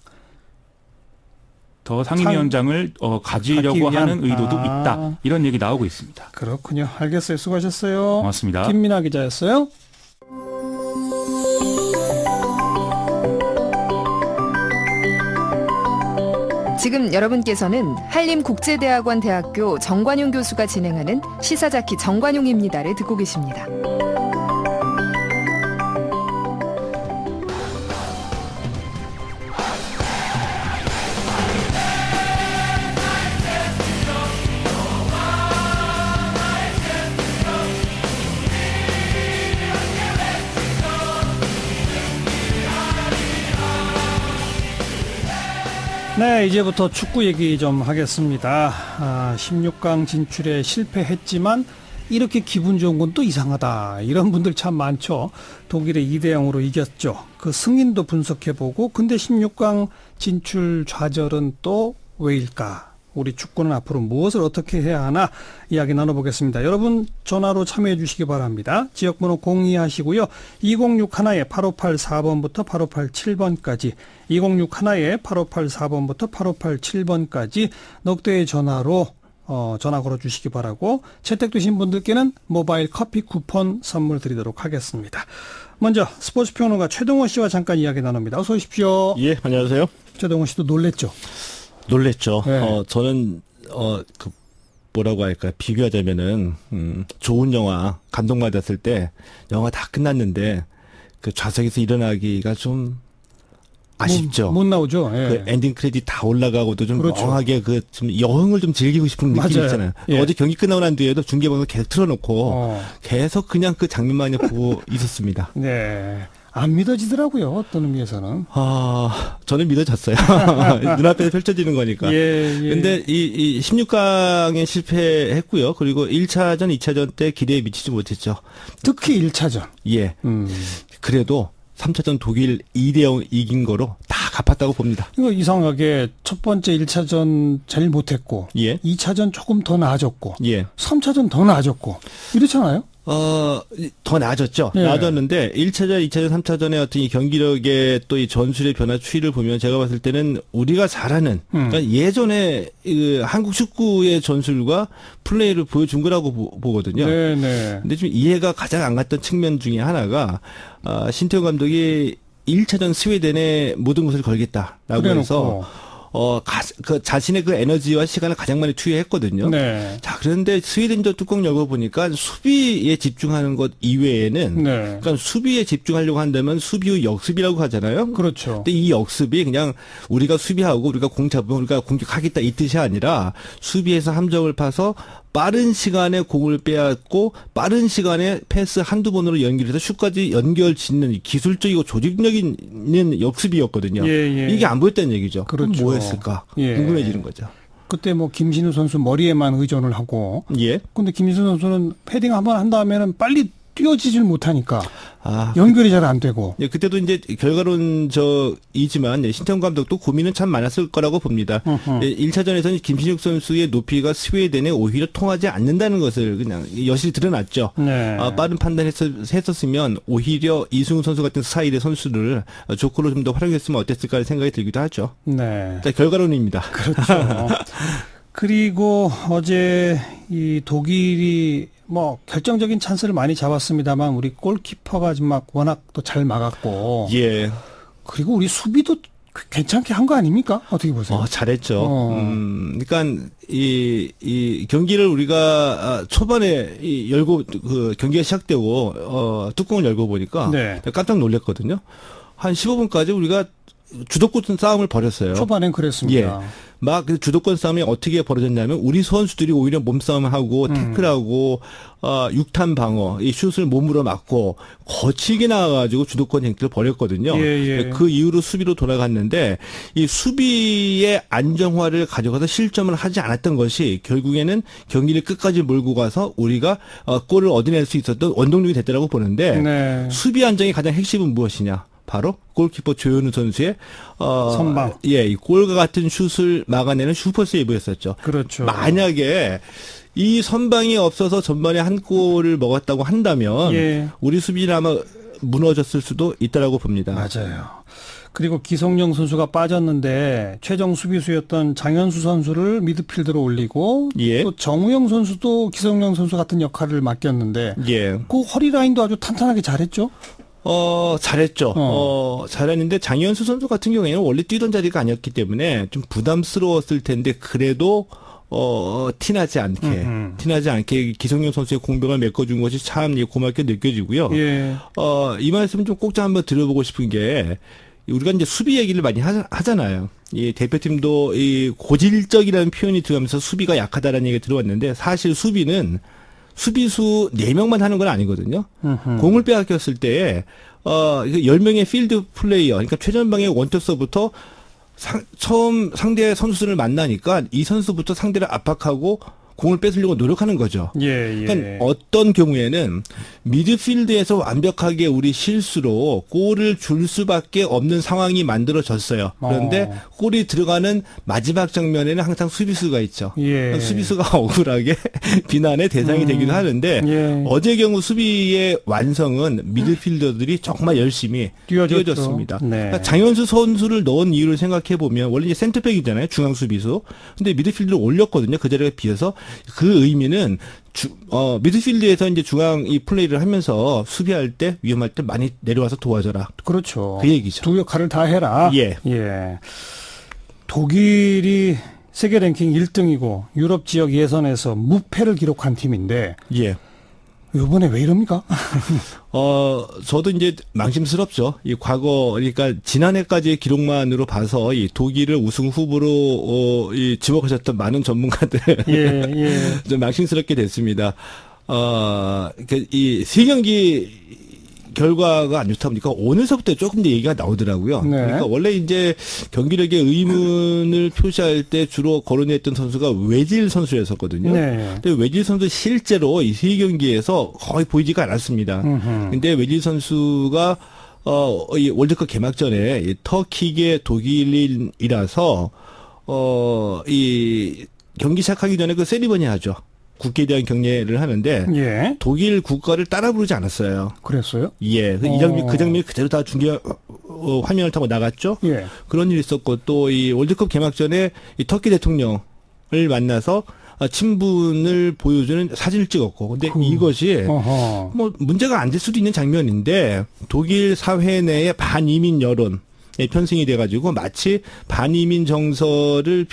더 상임위원장을 가지려고 하는 의도도 있다. 이런 얘기 나오고 있습니다. 그렇군요. 알겠어요. 수고하셨어요. 고맙습니다. 김민아 기자였어요. 지금 여러분께서는 한림국제대학원 대학교 정관용 교수가 진행하는 시사자키 정관용입니다를 듣고 계십니다. 네, 이제부터 축구 얘기 좀 하겠습니다. 16강 진출에 실패했지만 이렇게 기분 좋은 건 또 이상하다. 이런 분들 참 많죠. 독일의 2대0으로 이겼죠. 그 승인도 분석해보고 근데 16강 진출 좌절은 또 왜일까? 우리 축구는 앞으로 무엇을 어떻게 해야 하나 이야기 나눠보겠습니다. 여러분 전화로 참여해 주시기 바랍니다. 지역번호 02하시고요. 2061-8584번부터 8587번까지 2061-8584번부터 8587번까지 넉 대의 전화로 전화 걸어주시기 바라고 채택되신 분들께는 모바일 커피 쿠폰 선물 드리도록 하겠습니다. 먼저 스포츠평론가 최동호 씨와 잠깐 이야기 나눕니다. 어서 오십시오. 예, 안녕하세요. 최동호 씨도 놀랬죠? 놀랬죠. 네. 저는 뭐라고 할까 비교하자면은 좋은 영화 감동받았을 때 영화 다 끝났는데 그 좌석에서 일어나기가 좀 아쉽죠. 못 나오죠. 예. 그 엔딩 크레딧 다 올라가고도 좀 그렇죠. 멍하게 좀 여흥을 좀 즐기고 싶은 느낌이 맞아요. 있잖아요. 예. 어제 경기 끝나고 난 뒤에도 중계방송 계속 틀어놓고 계속 그냥 그 장면만 보고 있었습니다. 네. 안 믿어지더라고요. 어떤 의미에서는. 저는 믿어졌어요. 눈앞에서 펼쳐지는 거니까. 예. 근데 이 16강에 실패했고요. 그리고 1차전, 2차전 때 기대에 미치지 못했죠. 특히 1차전. 예. 그래도 3차전 독일 2대0 이긴 거로 다 갚았다고 봅니다. 이거 이상하게 첫 번째 1차전 제일 못했고, 예. 2차전 조금 더 나아졌고, 예. 3차전 더 나아졌고, 이렇잖아요? 더 나아졌죠. 예. 나아졌는데 1차전, 2차전, 3차전의 어떤 이 경기력의 또 이 전술의 변화 추이를 보면 제가 봤을 때는 우리가 잘하는 그러니까 예전에 한국 축구의 전술과 플레이를 보여준 거라고 보거든요. 네네. 근데 좀 이해가 가장 안 갔던 측면 중에 하나가 신태용 감독이 1차전 스웨덴에 모든 것을 걸겠다라고 그래놓고. 해서 그 자신의 그 에너지와 시간을 가장 많이 투여했거든요. 네. 자, 그런데 스웨덴전 뚜껑 열어보니까 수비에 집중하는 것 이외에는, 네. 그러니까 수비에 집중하려고 한다면 수비 후 역수비라고 하잖아요. 그렇죠. 근데 이 역수비 그냥 우리가 수비하고 우리가 공 잡으면 우리가 공격하겠다 이 뜻이 아니라 수비에서 함정을 파서 빠른 시간에 공을 빼앗고 빠른 시간에 패스 한두 번으로 연결해서 슛까지 연결 짓는 기술적이고 조직력이 있는 역습이었거든요. 예. 이게 안 보였다는 얘기죠. 그렇죠. 뭐 했을까? 궁금해지는 거죠. 그때 뭐 김신우 선수 머리에만 의존을 하고. 예. 근데 김신우 선수는 패딩 한번 한 다음에는 빨리 뛰어지질 못하니까 연결이 잘 안 되고. 예, 그때도 이제 결과론이지만 신태용 감독도 고민은 참 많았을 거라고 봅니다. 1차전에서는 김신욱 선수의 높이가 스웨덴에 오히려 통하지 않는다는 것을 그냥 여실히 드러났죠. 네. 빠른 판단했었으면 오히려 이승우 선수 같은 스타일의 선수를 조커로 좀 더 활용했으면 어땠을까 생각이 들기도 하죠. 네. 자, 결과론입니다. 그렇죠. 그리고 어제 이 독일이 뭐 결정적인 찬스를 많이 잡았습니다만 우리 골키퍼가 막 워낙 또 잘 막았고, 예. 그리고 우리 수비도 괜찮게 한 거 아닙니까? 어떻게 보세요? 잘했죠. 그러니까 이 경기를 우리가 초반에 열고 그 경기가 시작되고 뚜껑을 열고 보니까 네. 깜짝 놀랐거든요. 한 15분까지 우리가 주도권 싸움을 벌였어요. 초반엔 그랬습니다. 예. 막 그 주도권 싸움이 어떻게 벌어졌냐면 우리 선수들이 오히려 몸싸움을 하고 태클하고 6탄 방어, 이 슛을 몸으로 맞고 거칠게 나와가지고 주도권 행태를 벌였거든요. 예. 그 이후로 수비로 돌아갔는데 이 수비의 안정화를 가져가서 실점을 하지 않았던 것이 결국에는 경기를 끝까지 몰고 가서 우리가 골을 얻어낼 수 있었던 원동력이 됐다고 보는데 네. 수비 안정의 가장 핵심은 무엇이냐? 바로 골키퍼 조현우 선수의 선방. 예, 이 골과 같은 슛을 막아내는 슈퍼 세이브였었죠. 그렇죠. 만약에 이 선방이 없어서 전반에 한 골을 먹었다고 한다면 예. 우리 수비는 아마 무너졌을 수도 있다라고 봅니다. 맞아요. 그리고 기성용 선수가 빠졌는데 최정 수비수였던 장현수 선수를 미드필더로 올리고 예. 또 정우영 선수도 기성용 선수 같은 역할을 맡겼는데 예. 그 허리 라인도 아주 탄탄하게 잘했죠. 잘했죠. 잘했는데 장현수 선수 같은 경우에는 원래 뛰던 자리가 아니었기 때문에 좀 부담스러웠을 텐데 그래도 티나지 않게 기성용 선수의 공백을 메꿔준 것이 참 고맙게 느껴지고요. 예. 이 말씀 좀 꼭 좀 한번 들어보고 싶은 게 우리가 이제 수비 얘기를 많이 하잖아요. 이 대표팀도 이 고질적이라는 표현이 들어가면서 수비가 약하다라는 얘기가 들어왔는데 사실 수비는 수비수 4명만 하는 건 아니거든요. 공을 빼앗겼을 때에 10명의 필드 플레이어, 그러니까 최전방의 원터서부터 처음 상대 선수를 만나니까 이 선수부터 상대를 압박하고 공을 뺏으려고 노력하는 거죠. 예. 그러니까 어떤 경우에는 미드필드에서 완벽하게 우리 실수로 골을 줄 수밖에 없는 상황이 만들어졌어요. 그런데 골이 들어가는 마지막 장면에는 항상 수비수가 있죠. 예. 수비수가 억울하게 비난의 대상이 되기도 하는데 예. 어제 경우 수비의 완성은 미드필더들이 정말 열심히 뛰어줬습니다. 네. 그러니까 장현수 선수를 넣은 이유를 생각해 보면 원래 이제 센터백이잖아요. 중앙 수비수. 근데 미드필드를 올렸거든요. 그 자리가 비어서 그 의미는 미드필드에서 이제 중앙 이 플레이를 하면서 수비할 때 위험할 때 많이 내려와서 도와줘라. 그렇죠. 그 얘기죠. 두 역할을 다 해라. 예. 독일이 세계 랭킹 1등이고 유럽 지역 예선에서 무패를 기록한 팀인데 예. 이번에 왜 이럽니까? 저도 이제 망심스럽죠. 이 과거, 그러니까 지난해까지의 기록만으로 봐서 이 독일을 우승 후보로 지목하셨던 많은 전문가들. 좀 망심스럽게 됐습니다. 이 3경기 결과가 안 좋다 보니까 오늘서부터 조금 더 얘기가 나오더라고요. 네. 그러니까 원래 이제 경기력에 의문을 표시할 때 주로 거론했던 선수가 외질 선수였었거든요. 네. 근데 외질 선수 실제로 이 3경기에서 거의 보이지가 않았습니다. 근데 외질 선수가 이 월드컵 개막전에 이 터키계 독일인이라서 이 경기 시작하기 전에 그 세리머니 하죠. 국기에 대한 경례를 하는데 예. 독일 국가를 따라 부르지 않았어요. 그랬어요? 예. 그 장면이 그대로 다 중계 화면을 타고 나갔죠. 예. 그런 일이 있었고 또 이 월드컵 개막전에 이 터키 대통령을 만나서 친분을 보여주는 사진을 찍었고 근데 이것이 뭐 문제가 안 될 수도 있는 장면인데 독일 사회 내의 반이민 여론 편승이 돼가지고 마치 반이민 정서의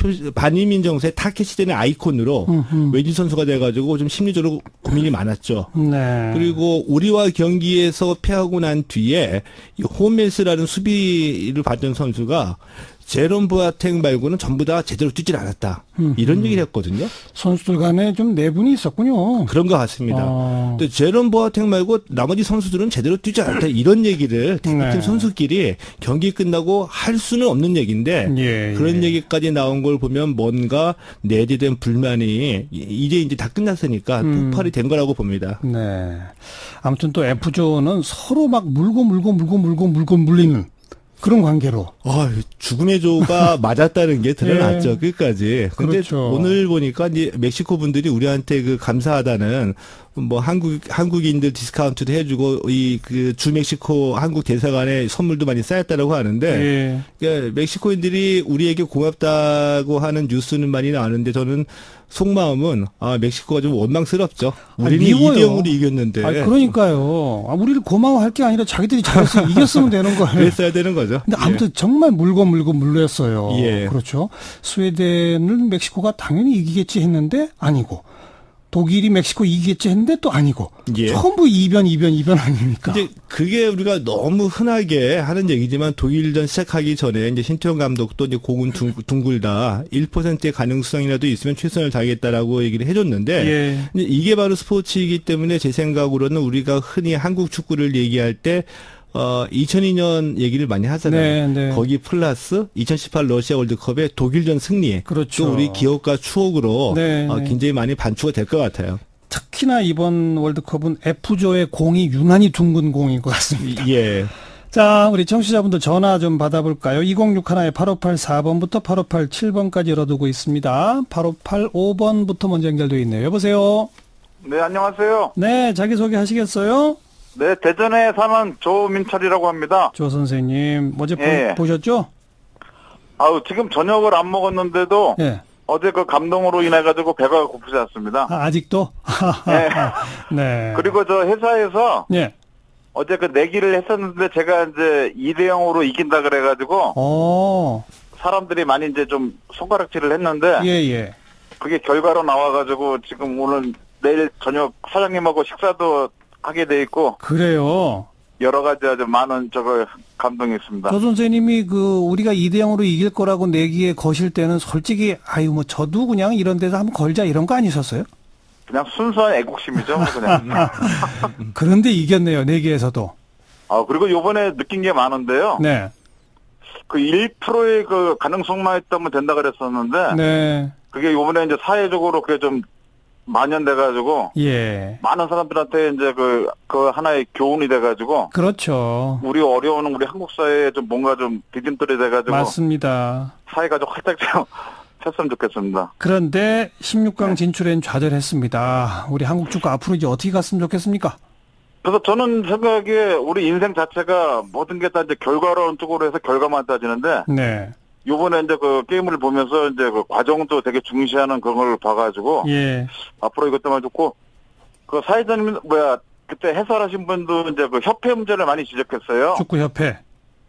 타켓이 되는 아이콘으로 외질 선수가 돼가지고 좀 심리적으로 고민이 많았죠. 네. 그리고 우리와 경기에서 패하고 난 뒤에 이 호메스라는 수비를 받던 선수가 제롬 보아탱 말고는 전부 다 제대로 뛰질 않았다. 이런 얘기를 했거든요. 선수들 간에 좀 내분이 있었군요. 그런 것 같습니다. 근데 제롬 보아탱 말고 나머지 선수들은 제대로 뛰지 않았다. 이런 얘기를 대표팀 선수끼리 경기 끝나고 할 수는 없는 얘기인데 그런 얘기까지 나온 걸 보면 뭔가 내재된 불만이 이제 다 끝났으니까 폭발이 된 거라고 봅니다. 네. 아무튼 또 F조는 서로 막 물고 물리는 그런 관계로. 죽음의 조가 맞았다는 게 드러났죠. 끝까지. 근데 그렇죠. 오늘 보니까 이제 멕시코 분들이 우리한테 그 감사하다는 뭐 한국인들 디스카운트도 해주고 주 멕시코 한국 대사관에 선물도 많이 쌓였다라고 하는데 그러니까 멕시코인들이 우리에게 고맙다고 하는 뉴스는 많이 나왔는데 저는 속마음은 멕시코가 좀 원망스럽죠. 우리는 2대0으로 이겼는데. 그러니까요. 우리를 고마워할 게 아니라 자기들이 잘해서 이겼으면 되는 거예요. 그랬어야 되는 거죠. 근데 아무튼 정말 물렸어요. 그렇죠. 스웨덴을 멕시코가 당연히 이기겠지 했는데 아니고 독일이 멕시코 이기겠지 했는데 또 아니고. 예. 전부 이변 아닙니까? 근데 그게 우리가 너무 흔하게 하는 얘기지만 독일전 시작하기 전에 이제 신태용 감독도 이제 고군 둥글다 1%의 가능성이라도 있으면 최선을 다하겠다라고 얘기를 해줬는데 예. 이게 바로 스포츠이기 때문에 제 생각으로는 우리가 흔히 한국 축구를 얘기할 때 2002년 얘기를 많이 하잖아요. 네, 네. 거기 플러스 2018 러시아 월드컵의 독일전 승리에 그렇죠. 또 우리 기억과 추억으로 네, 네. 굉장히 많이 반추가 될 것 같아요. 특히나 이번 월드컵은 F조의 공이 유난히 둥근 공인 것 같습니다. 예. 자, 우리 청취자분들 전화 좀 받아볼까요? 2061-8584번부터 8587번까지 열어두고 있습니다. 8585번부터 먼저 연결되어 있네요. 여보세요? 네, 안녕하세요. 네, 자기소개 하시겠어요? 네, 대전에 사는 조민철이라고 합니다. 조 선생님, 어제 예. 보셨죠? 지금 저녁을 안 먹었는데도 예. 어제 그 감동으로 인해가지고 배가 고프지 않습니다. 아직도? 네. 네. 그리고 저 회사에서 예. 어제 그 내기를 했었는데 제가 이제 2대0으로 이긴다 그래가지고 사람들이 많이 이제 좀 손가락질을 했는데 예. 그게 결과로 나와가지고 지금 오늘 내일 저녁 사장님하고 식사도 하게 돼 있고. 그래요. 여러 가지 아주 많은 감동이 있습니다. 조 선생님이 우리가 2대0으로 이길 거라고 내기에 거실 때는 솔직히 저도 그냥 이런 데서 한번 걸자 이런 거 아니셨어요? 그냥 순수한 애국심이죠, 그냥. 그런데 이겼네요, 내기에서도. 그리고 요번에 느낀 게 많은데요. 네. 그 1%의 그 가능성만 있다면 된다 그랬었는데. 네. 그게 요번에 이제 사회적으로 그게 좀 만연돼가지고. 예. 많은 사람들한테 이제 그 하나의 교훈이 돼가지고. 그렇죠. 우리 어려운 우리 한국 사회에 좀 뭔가 좀 디딤돌이 돼가지고. 맞습니다. 사회가 좀 활짝 좀 했으면 좋겠습니다. 그런데 16강 진출엔 좌절했습니다. 우리 한국 축구 앞으로 이제 어떻게 갔으면 좋겠습니까? 그래서 저는 생각에 우리 인생 자체가 모든 게 다 이제 결과론 쪽으로 해서 결과만 따지는데. 네. 요번에 이제 그 게임을 보면서 이제 그 과정도 되게 중시하는 그런 걸 봐가지고. 예. 앞으로 이것도 좋고. 그 사회자님, 그때 해설하신 분도 이제 그 협회 문제를 많이 지적했어요. 축구협회.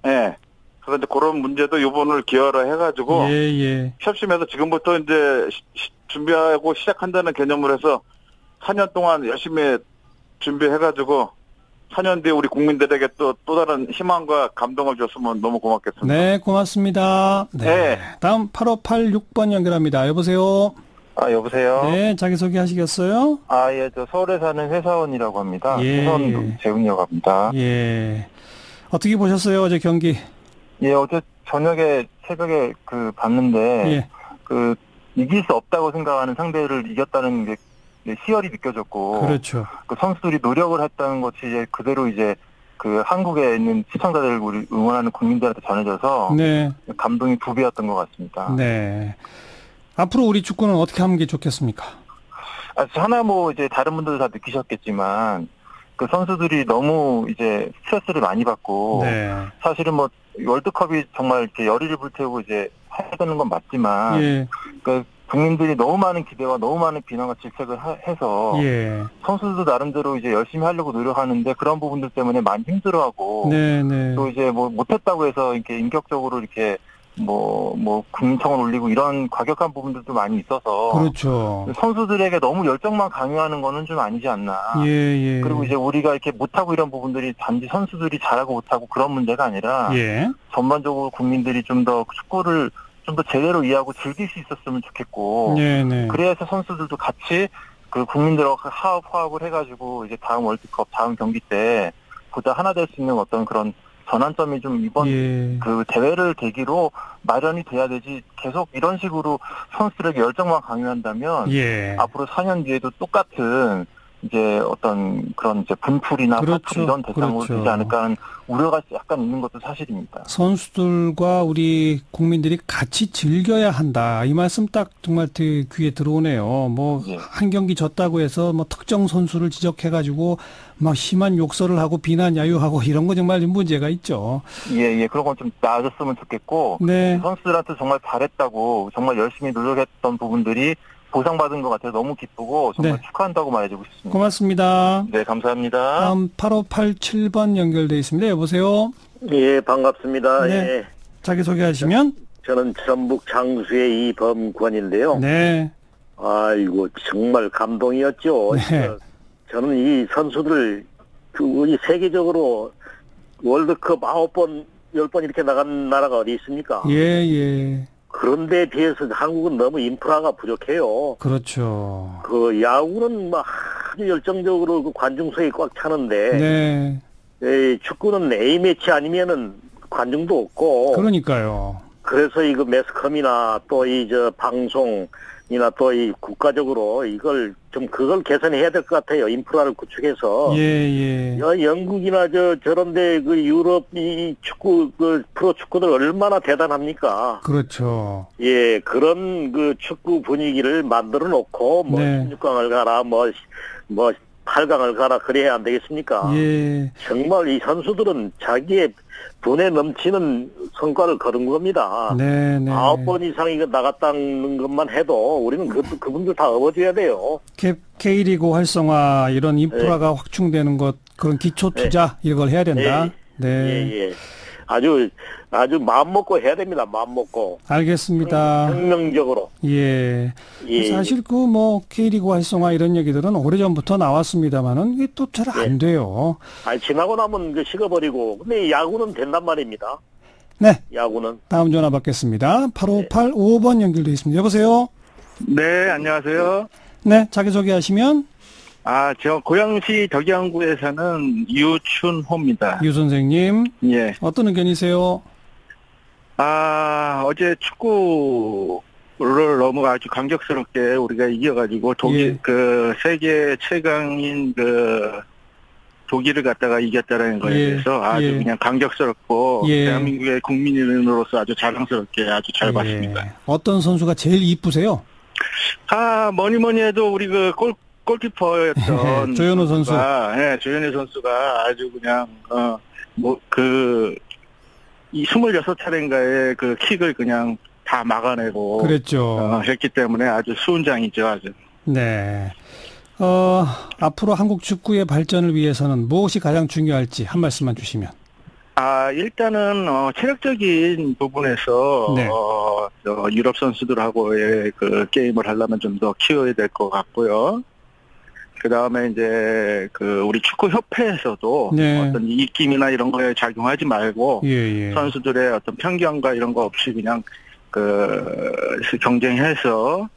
예. 그래서 이제 그런 문제도 요번을 기여를 해가지고. 예. 협심해서 지금부터 이제 준비하고 시작한다는 개념으로 해서 4년 동안 열심히 준비해가지고 4년 뒤에 우리 국민들에게 또 다른 희망과 감동을 줬으면 너무 고맙겠습니다. 네, 고맙습니다. 네. 다음 8586번 연결합니다. 여보세요? 여보세요? 네, 자기소개 하시겠어요? 예, 저 서울에 사는 회사원이라고 합니다. 예. 회사원 재훈이라고 합니다. 예. 어떻게 보셨어요, 어제 경기? 예, 어제 저녁에 새벽에 봤는데, 예. 이길 수 없다고 생각하는 상대를 이겼다는 게 희열이 느껴졌고. 그렇죠. 선수들이 노력을 했다는 것이 이제 그대로 이제 한국에 있는 시청자들 우리 응원하는 국민들한테 전해져서. 네. 감동이 2배였던 것 같습니다. 네. 앞으로 우리 축구는 어떻게 하는 게 좋겠습니까? 하나 이제 다른 분들도 다 느끼셨겠지만, 선수들이 너무 이제 스트레스를 많이 받고. 네. 사실은 월드컵이 정말 이렇게 열의를 불태우고 이제 해야 되는 건 맞지만. 예. 국민들이 너무 많은 기대와 너무 많은 비난과 질책을 해서. 예. 선수들도 나름대로 이제 열심히 하려고 노력하는데 그런 부분들 때문에 많이 힘들어하고. 네네. 또 이제 못했다고 해서 이렇게 인격적으로 이렇게 국민청을 올리고 이런 과격한 부분들도 많이 있어서. 그렇죠. 선수들에게 너무 열정만 강요하는 거는 좀 아니지 않나. 예. 그리고 이제 우리가 이렇게 못하고 이런 부분들이 단지 선수들이 잘하고 못하고 그런 문제가 아니라. 예. 전반적으로 국민들이 좀 더 축구를 좀 더 제대로 이해하고 즐길 수 있었으면 좋겠고. 네네. 그래서 선수들도 같이 국민들하고 화합을 해가지고 이제 다음 월드컵, 다음 경기 때 보다 하나 될 수 있는 어떤 그런 전환점이 좀 이번 대회를 계기로 마련이 돼야 되지 계속 이런 식으로 선수들에게 열정만 강요한다면 앞으로 4년 뒤에도 똑같은 이제 어떤 그런 이제 분풀이나 그렇죠. 이런 대상으로 되지 않을까 하는 우려가 약간 있는 것도 사실입니다. 선수들과 우리 국민들이 같이 즐겨야 한다. 이 말씀 딱 정말 귀에 들어오네요. 한 경기 졌다고 해서 특정 선수를 지적해가지고 막 심한 욕설을 하고 비난 야유하고 이런 거 정말 문제가 있죠. 예. 그런 건 좀 나아졌으면 좋겠고. 네. 선수들한테 정말 잘했다고 정말 열심히 노력했던 부분들이 보상받은 것 같아서 너무 기쁘고 정말 축하한다고 말해주고 싶습니다. 고맙습니다. 네, 감사합니다. 다음 8587번 연결돼 있습니다. 여보세요? 예, 반갑습니다. 네. 예. 자기소개하시면? 저는 전북 장수의 이범권인데요. 네. 아이고, 정말 감동이었죠. 네. 저는 이 선수들, 우리 세계적으로 월드컵 9번, 10번 이렇게 나간 나라가 어디 있습니까? 예. 그런데 비해서 한국은 너무 인프라가 부족해요. 그렇죠. 그 야구는 막 아주 열정적으로 그 관중석이 꽉 차는데, 네. 축구는 A매치 아니면은 관중도 없고. 그러니까요. 그래서 이거 매스컴이나 또 방송이나 또 이 국가적으로 이걸 좀 그걸 개선해야 될 것 같아요. 인프라를 구축해서. 예. 영국이나 저런데 그 유럽 이 축구 그 프로 축구들 얼마나 대단합니까? 그렇죠. 예, 그런 그 축구 분위기를 만들어 놓고 16강을 가라 8강을 가라 그래야 안 되겠습니까? 예. 정말 이 선수들은 자기의 분에 넘치는 성과를 거둔 겁니다. 네. 9번 이상 이거 나갔다는 것만 해도 우리는 그분들 다 업어줘야 돼요. K리그 활성화 이런 인프라가 확충되는 것 그런 기초 투자 이걸 해야 된다. 네. 아주 마음 먹고 해야 됩니다. 마음 먹고. 알겠습니다. 혁명적으로. 예. 사실 K리그 활성화 이런 얘기들은 오래전부터 나왔습니다만은 이게 또 잘 안 돼요. 지나고 나면 식어버리고. 근데 야구는 된단 말입니다. 네. 야구는. 다음 전화 받겠습니다. 8585번 연결돼 있습니다. 여보세요? 네, 안녕하세요. 네, 자기소개하시면. 저 고양시 덕양구에 사는 유춘호입니다. 유 선생님. 예. 어떤 의견이세요? 어제 축구를 너무 아주 감격스럽게 우리가 이겨가지고 독일, 세계 최강인 독일을 갖다가 이겼다라는 거에 대해서 아주 그냥 감격스럽고 대한민국의 국민으로서 아주 자랑스럽게 아주 잘 봤습니다. 어떤 선수가 제일 이쁘세요? 뭐니 해도 우리 골키퍼였던 조현우 선수. 조현우 선수가 아주 그냥 이 26차례인가의 그 킥을 그냥 다 막아내고 그랬죠. 했기 때문에 아주 수훈장이죠, 아주. 네. 앞으로 한국 축구의 발전을 위해서는 무엇이 가장 중요할지 한 말씀만 주시면. 일단은 체력적인 부분에서 유럽 선수들하고의 그 게임을 하려면 좀 더 키워야 될 것 같고요. 그 다음에 이제 우리 축구 협회에서도 어떤 입김이나 이런 거에 작용하지 말고 선수들의 어떤 편견과 이런 거 없이 그냥 경쟁해서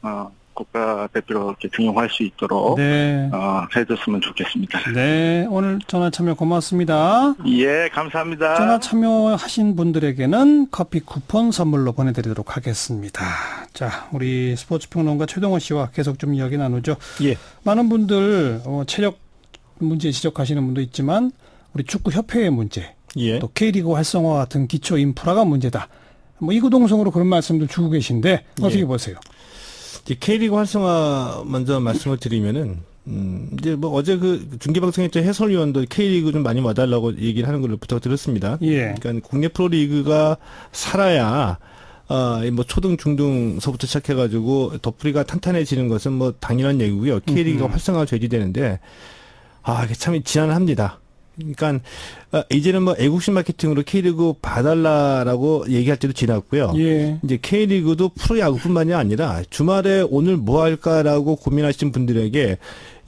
국가대표로 이렇게 등용할 수 있도록 해줬으면 좋겠습니다. 네, 오늘 전화 참여 고맙습니다. 예, 감사합니다. 전화 참여하신 분들에게는 커피 쿠폰 선물로 보내드리도록 하겠습니다. 자, 우리 스포츠평론가 최동원 씨와 계속 좀 이야기 나누죠. 예. 많은 분들 체력 문제 지적하시는 분도 있지만 우리 축구협회의 문제, 또 K리그 활성화 같은 기초 인프라가 문제다. 이구동성으로 그런 말씀들 주고 계신데 어떻게 보세요? K리그 활성화 먼저 말씀을 드리면은 이제 어제 중계방송했던 해설위원도 K리그 좀 많이 와달라고 얘기를 하는 걸로 부탁드렸습니다. 그러니까 국내 프로리그가 살아야 초등 중등서부터 시작해가지고 덧풀이가 탄탄해지는 것은 당연한 얘기고요. K리그가 활성화가 돼야 되는데 이게 참 지난합니다. 그러니까 이제는 애국심 마케팅으로 K리그 봐달라라고 얘기할 때도 지났고요. 이제 K리그도 프로야구뿐만이 아니라 주말에 오늘 뭐 할까라고 고민하시는 분들에게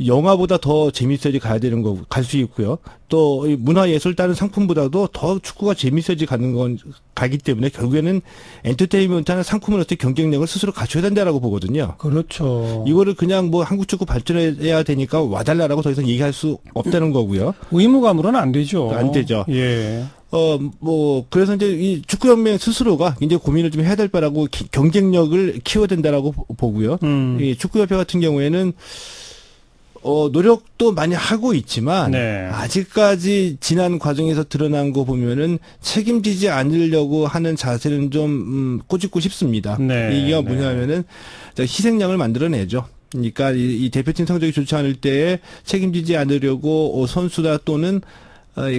영화보다 더 재밌어야지 가야 되는 거 갈 수 있고요. 또 문화예술 다른 상품보다도 더 축구가 재밌어야지 가는 건 가기 때문에 결국에는 엔터테인먼트하는 상품으로서의 경쟁력을 스스로 갖춰야 된다라고 보거든요. 그렇죠. 이거를 그냥 한국 축구 발전해야 되니까 와달라라고 더 이상 얘기할 수 없다는 거고요. 의무감으로는 안 되죠. 안 되죠. 예. 그래서 이제 이 축구연맹 스스로가 이제 고민을 좀 해야 될 바라고 경쟁력을 키워야 된다라고 보고요. 이 축구협회 같은 경우에는 노력도 많이 하고 있지만 아직까지 지난 과정에서 드러난 거 보면은 책임지지 않으려고 하는 자세는 좀 꼬집고 싶습니다. 이게 뭐냐면은 희생양을 만들어내죠. 그러니까 이 대표팀 성적이 좋지 않을 때에 책임지지 않으려고 선수다 또는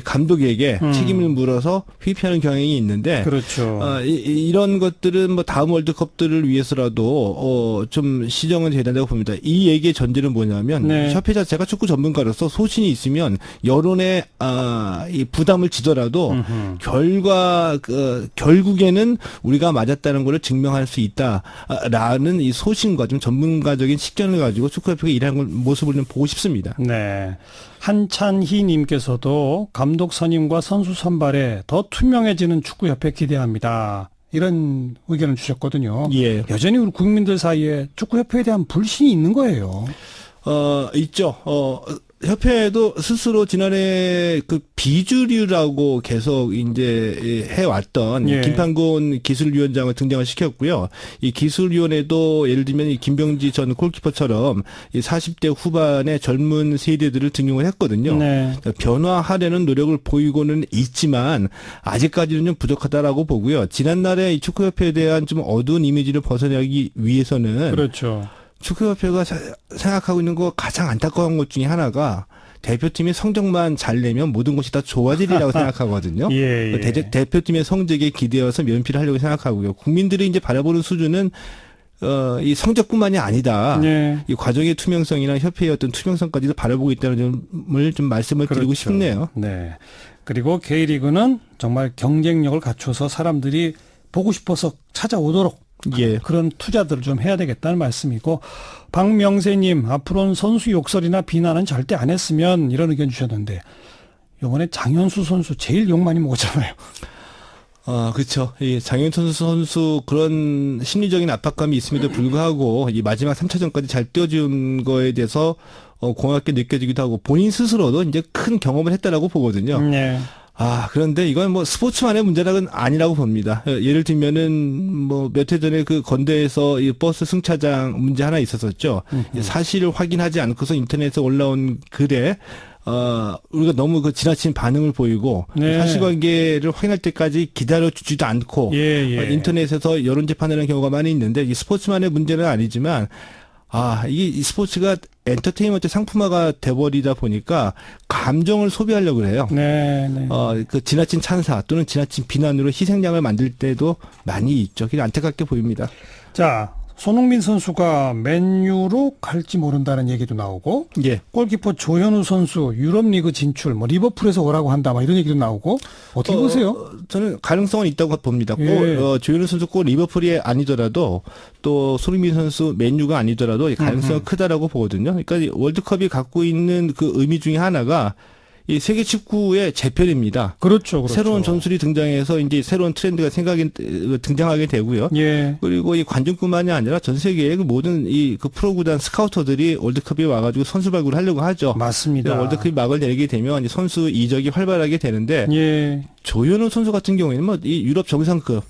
감독에게 책임을 물어서 회피하는 경향이 있는데, 그렇죠. 이런 것들은 뭐 다음 월드컵들을 위해서라도 좀 시정은 돼야 된다고 봅니다. 이 얘기의 전제는 뭐냐면 네. 협회 자체가 축구 전문가로서 소신이 있으면 여론의 이 부담을 지더라도 결국에는 우리가 맞았다는 것을 증명할 수 있다라는 이 소신과 좀 전문가적인 식견을 가지고 축구협회가 일하는 모습을 좀 보고 싶습니다. 네. 한찬희 님께서도 감독 선임과 선수 선발에 더 투명해지는 축구협회 기대합니다. 이런 의견을 주셨거든요. 예. 여전히 우리 국민들 사이에 축구협회에 대한 불신이 있는 거예요. 있죠. 협회도 스스로 지난해 그 비주류라고 계속 이제 해왔던 예. 김판곤 기술위원장을 등장을 시켰고요. 이 기술위원회도 예를 들면 이 김병지 전 골키퍼처럼 이 40대 후반의 젊은 세대들을 등용을 했거든요. 네. 변화하려는 노력을 보이고는 있지만 아직까지는 좀 부족하다라고 보고요. 지난날에 이 축구협회에 대한 좀 어두운 이미지를 벗어나기 위해서는 그렇죠. 축구협회가 생각하고 있는 거 가장 안타까운 것 중에 하나가 대표팀이 성적만 잘 내면 모든 것이 다 좋아지리라고 생각하거든요. 예, 예. 대표팀의 성적에 기대어서 면피를 하려고 생각하고요. 국민들이 이제 바라보는 수준은 이 성적뿐만이 아니다. 네. 이 과정의 투명성이나 협회의 어떤 투명성까지도 바라보고 있다는 점을 좀 말씀을 그렇죠. 드리고 싶네요. 네. 그리고 K리그는 정말 경쟁력을 갖춰서 사람들이 보고 싶어서 찾아오도록 예. 그런 투자들을 좀 해야 되겠다는 말씀이고, 박명세님, 앞으로는 선수 욕설이나 비난은 절대 안 했으면 이런 의견 주셨는데, 이번에 장현수 선수 제일 욕 많이 먹었잖아요. 그렇죠. 이 장현수 선수 그런 심리적인 압박감이 있음에도 불구하고 이 마지막 3차전까지 잘 뛰어준 거에 대해서 고맙게 느껴지기도 하고 본인 스스로도 이제 큰 경험을 했다라고 보거든요. 네. 그런데 이건 뭐 스포츠만의 문제는 아니라고 봅니다. 예를 들면은 뭐 몇 해 전에 그 건대에서 이 버스 승차장 문제 하나 있었었죠. 사실을 확인하지 않고서 인터넷에 올라온 글에 우리가 너무 그 지나친 반응을 보이고 네. 사실관계를 확인할 때까지 기다려주지도 않고 인터넷에서 여론 재판하는 경우가 많이 있는데 이 스포츠만의 문제는 아니지만 이게 이 스포츠가 엔터테인먼트 상품화가 돼버리다 보니까 감정을 소비하려고 해요. 네, 네. 그 지나친 찬사 또는 지나친 비난으로 희생양을 만들 때도 많이 있죠. 그게 안타깝게 보입니다. 자, 손흥민 선수가 맨유로 갈지 모른다는 얘기도 나오고, 예. 골키퍼 조현우 선수 유럽리그 진출, 뭐 리버풀에서 오라고 한다, 막 이런 얘기도 나오고, 어떻게 보세요? 저는 가능성은 있다고 봅니다. 예. 조현우 선수 꼭 리버풀이 아니더라도 또 손흥민 선수 맨유가 아니더라도 가능성은 크다라고 보거든요. 그러니까 월드컵이 갖고 있는 그 의미 중에 하나가 이 세계 축구의 재편입니다. 그렇죠, 그렇죠. 새로운 전술이 등장해서 이제 새로운 트렌드가 등장하게 되고요. 예. 그리고 이 관중뿐만이 아니라 전 세계의 그 모든 이 그 프로구단 스카우터들이 월드컵에 와가지고 선수 발굴을 하려고 하죠. 맞습니다. 월드컵이 막을 내리게 되면 선수 이적이 활발하게 되는데 예. 조현우 선수 같은 경우에는 뭐 이 유럽 정상급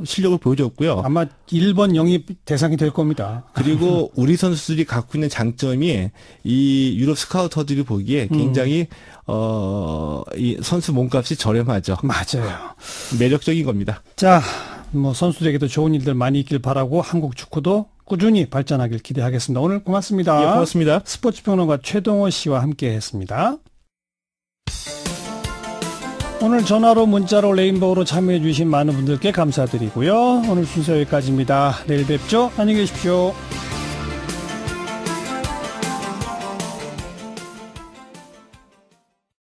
실력을 보여줬고요. 아마 1번 영입 대상이 될 겁니다. 그리고 우리 선수들이 갖고 있는 장점이 이 유럽 스카우터들이 보기에 굉장히 이 선수 몸값이 저렴하죠. 맞아요. 매력적인 겁니다. 자, 뭐 선수들에게도 좋은 일들 많이 있길 바라고 한국 축구도 꾸준히 발전하길 기대하겠습니다. 오늘 고맙습니다. 예, 고맙습니다. 스포츠평론가 최동호 씨와 함께했습니다. 오늘 전화로 문자로 레인보우로 참여해 주신 많은 분들께 감사드리고요. 오늘 순서 여기까지입니다. 내일 뵙죠. 안녕히 계십시오.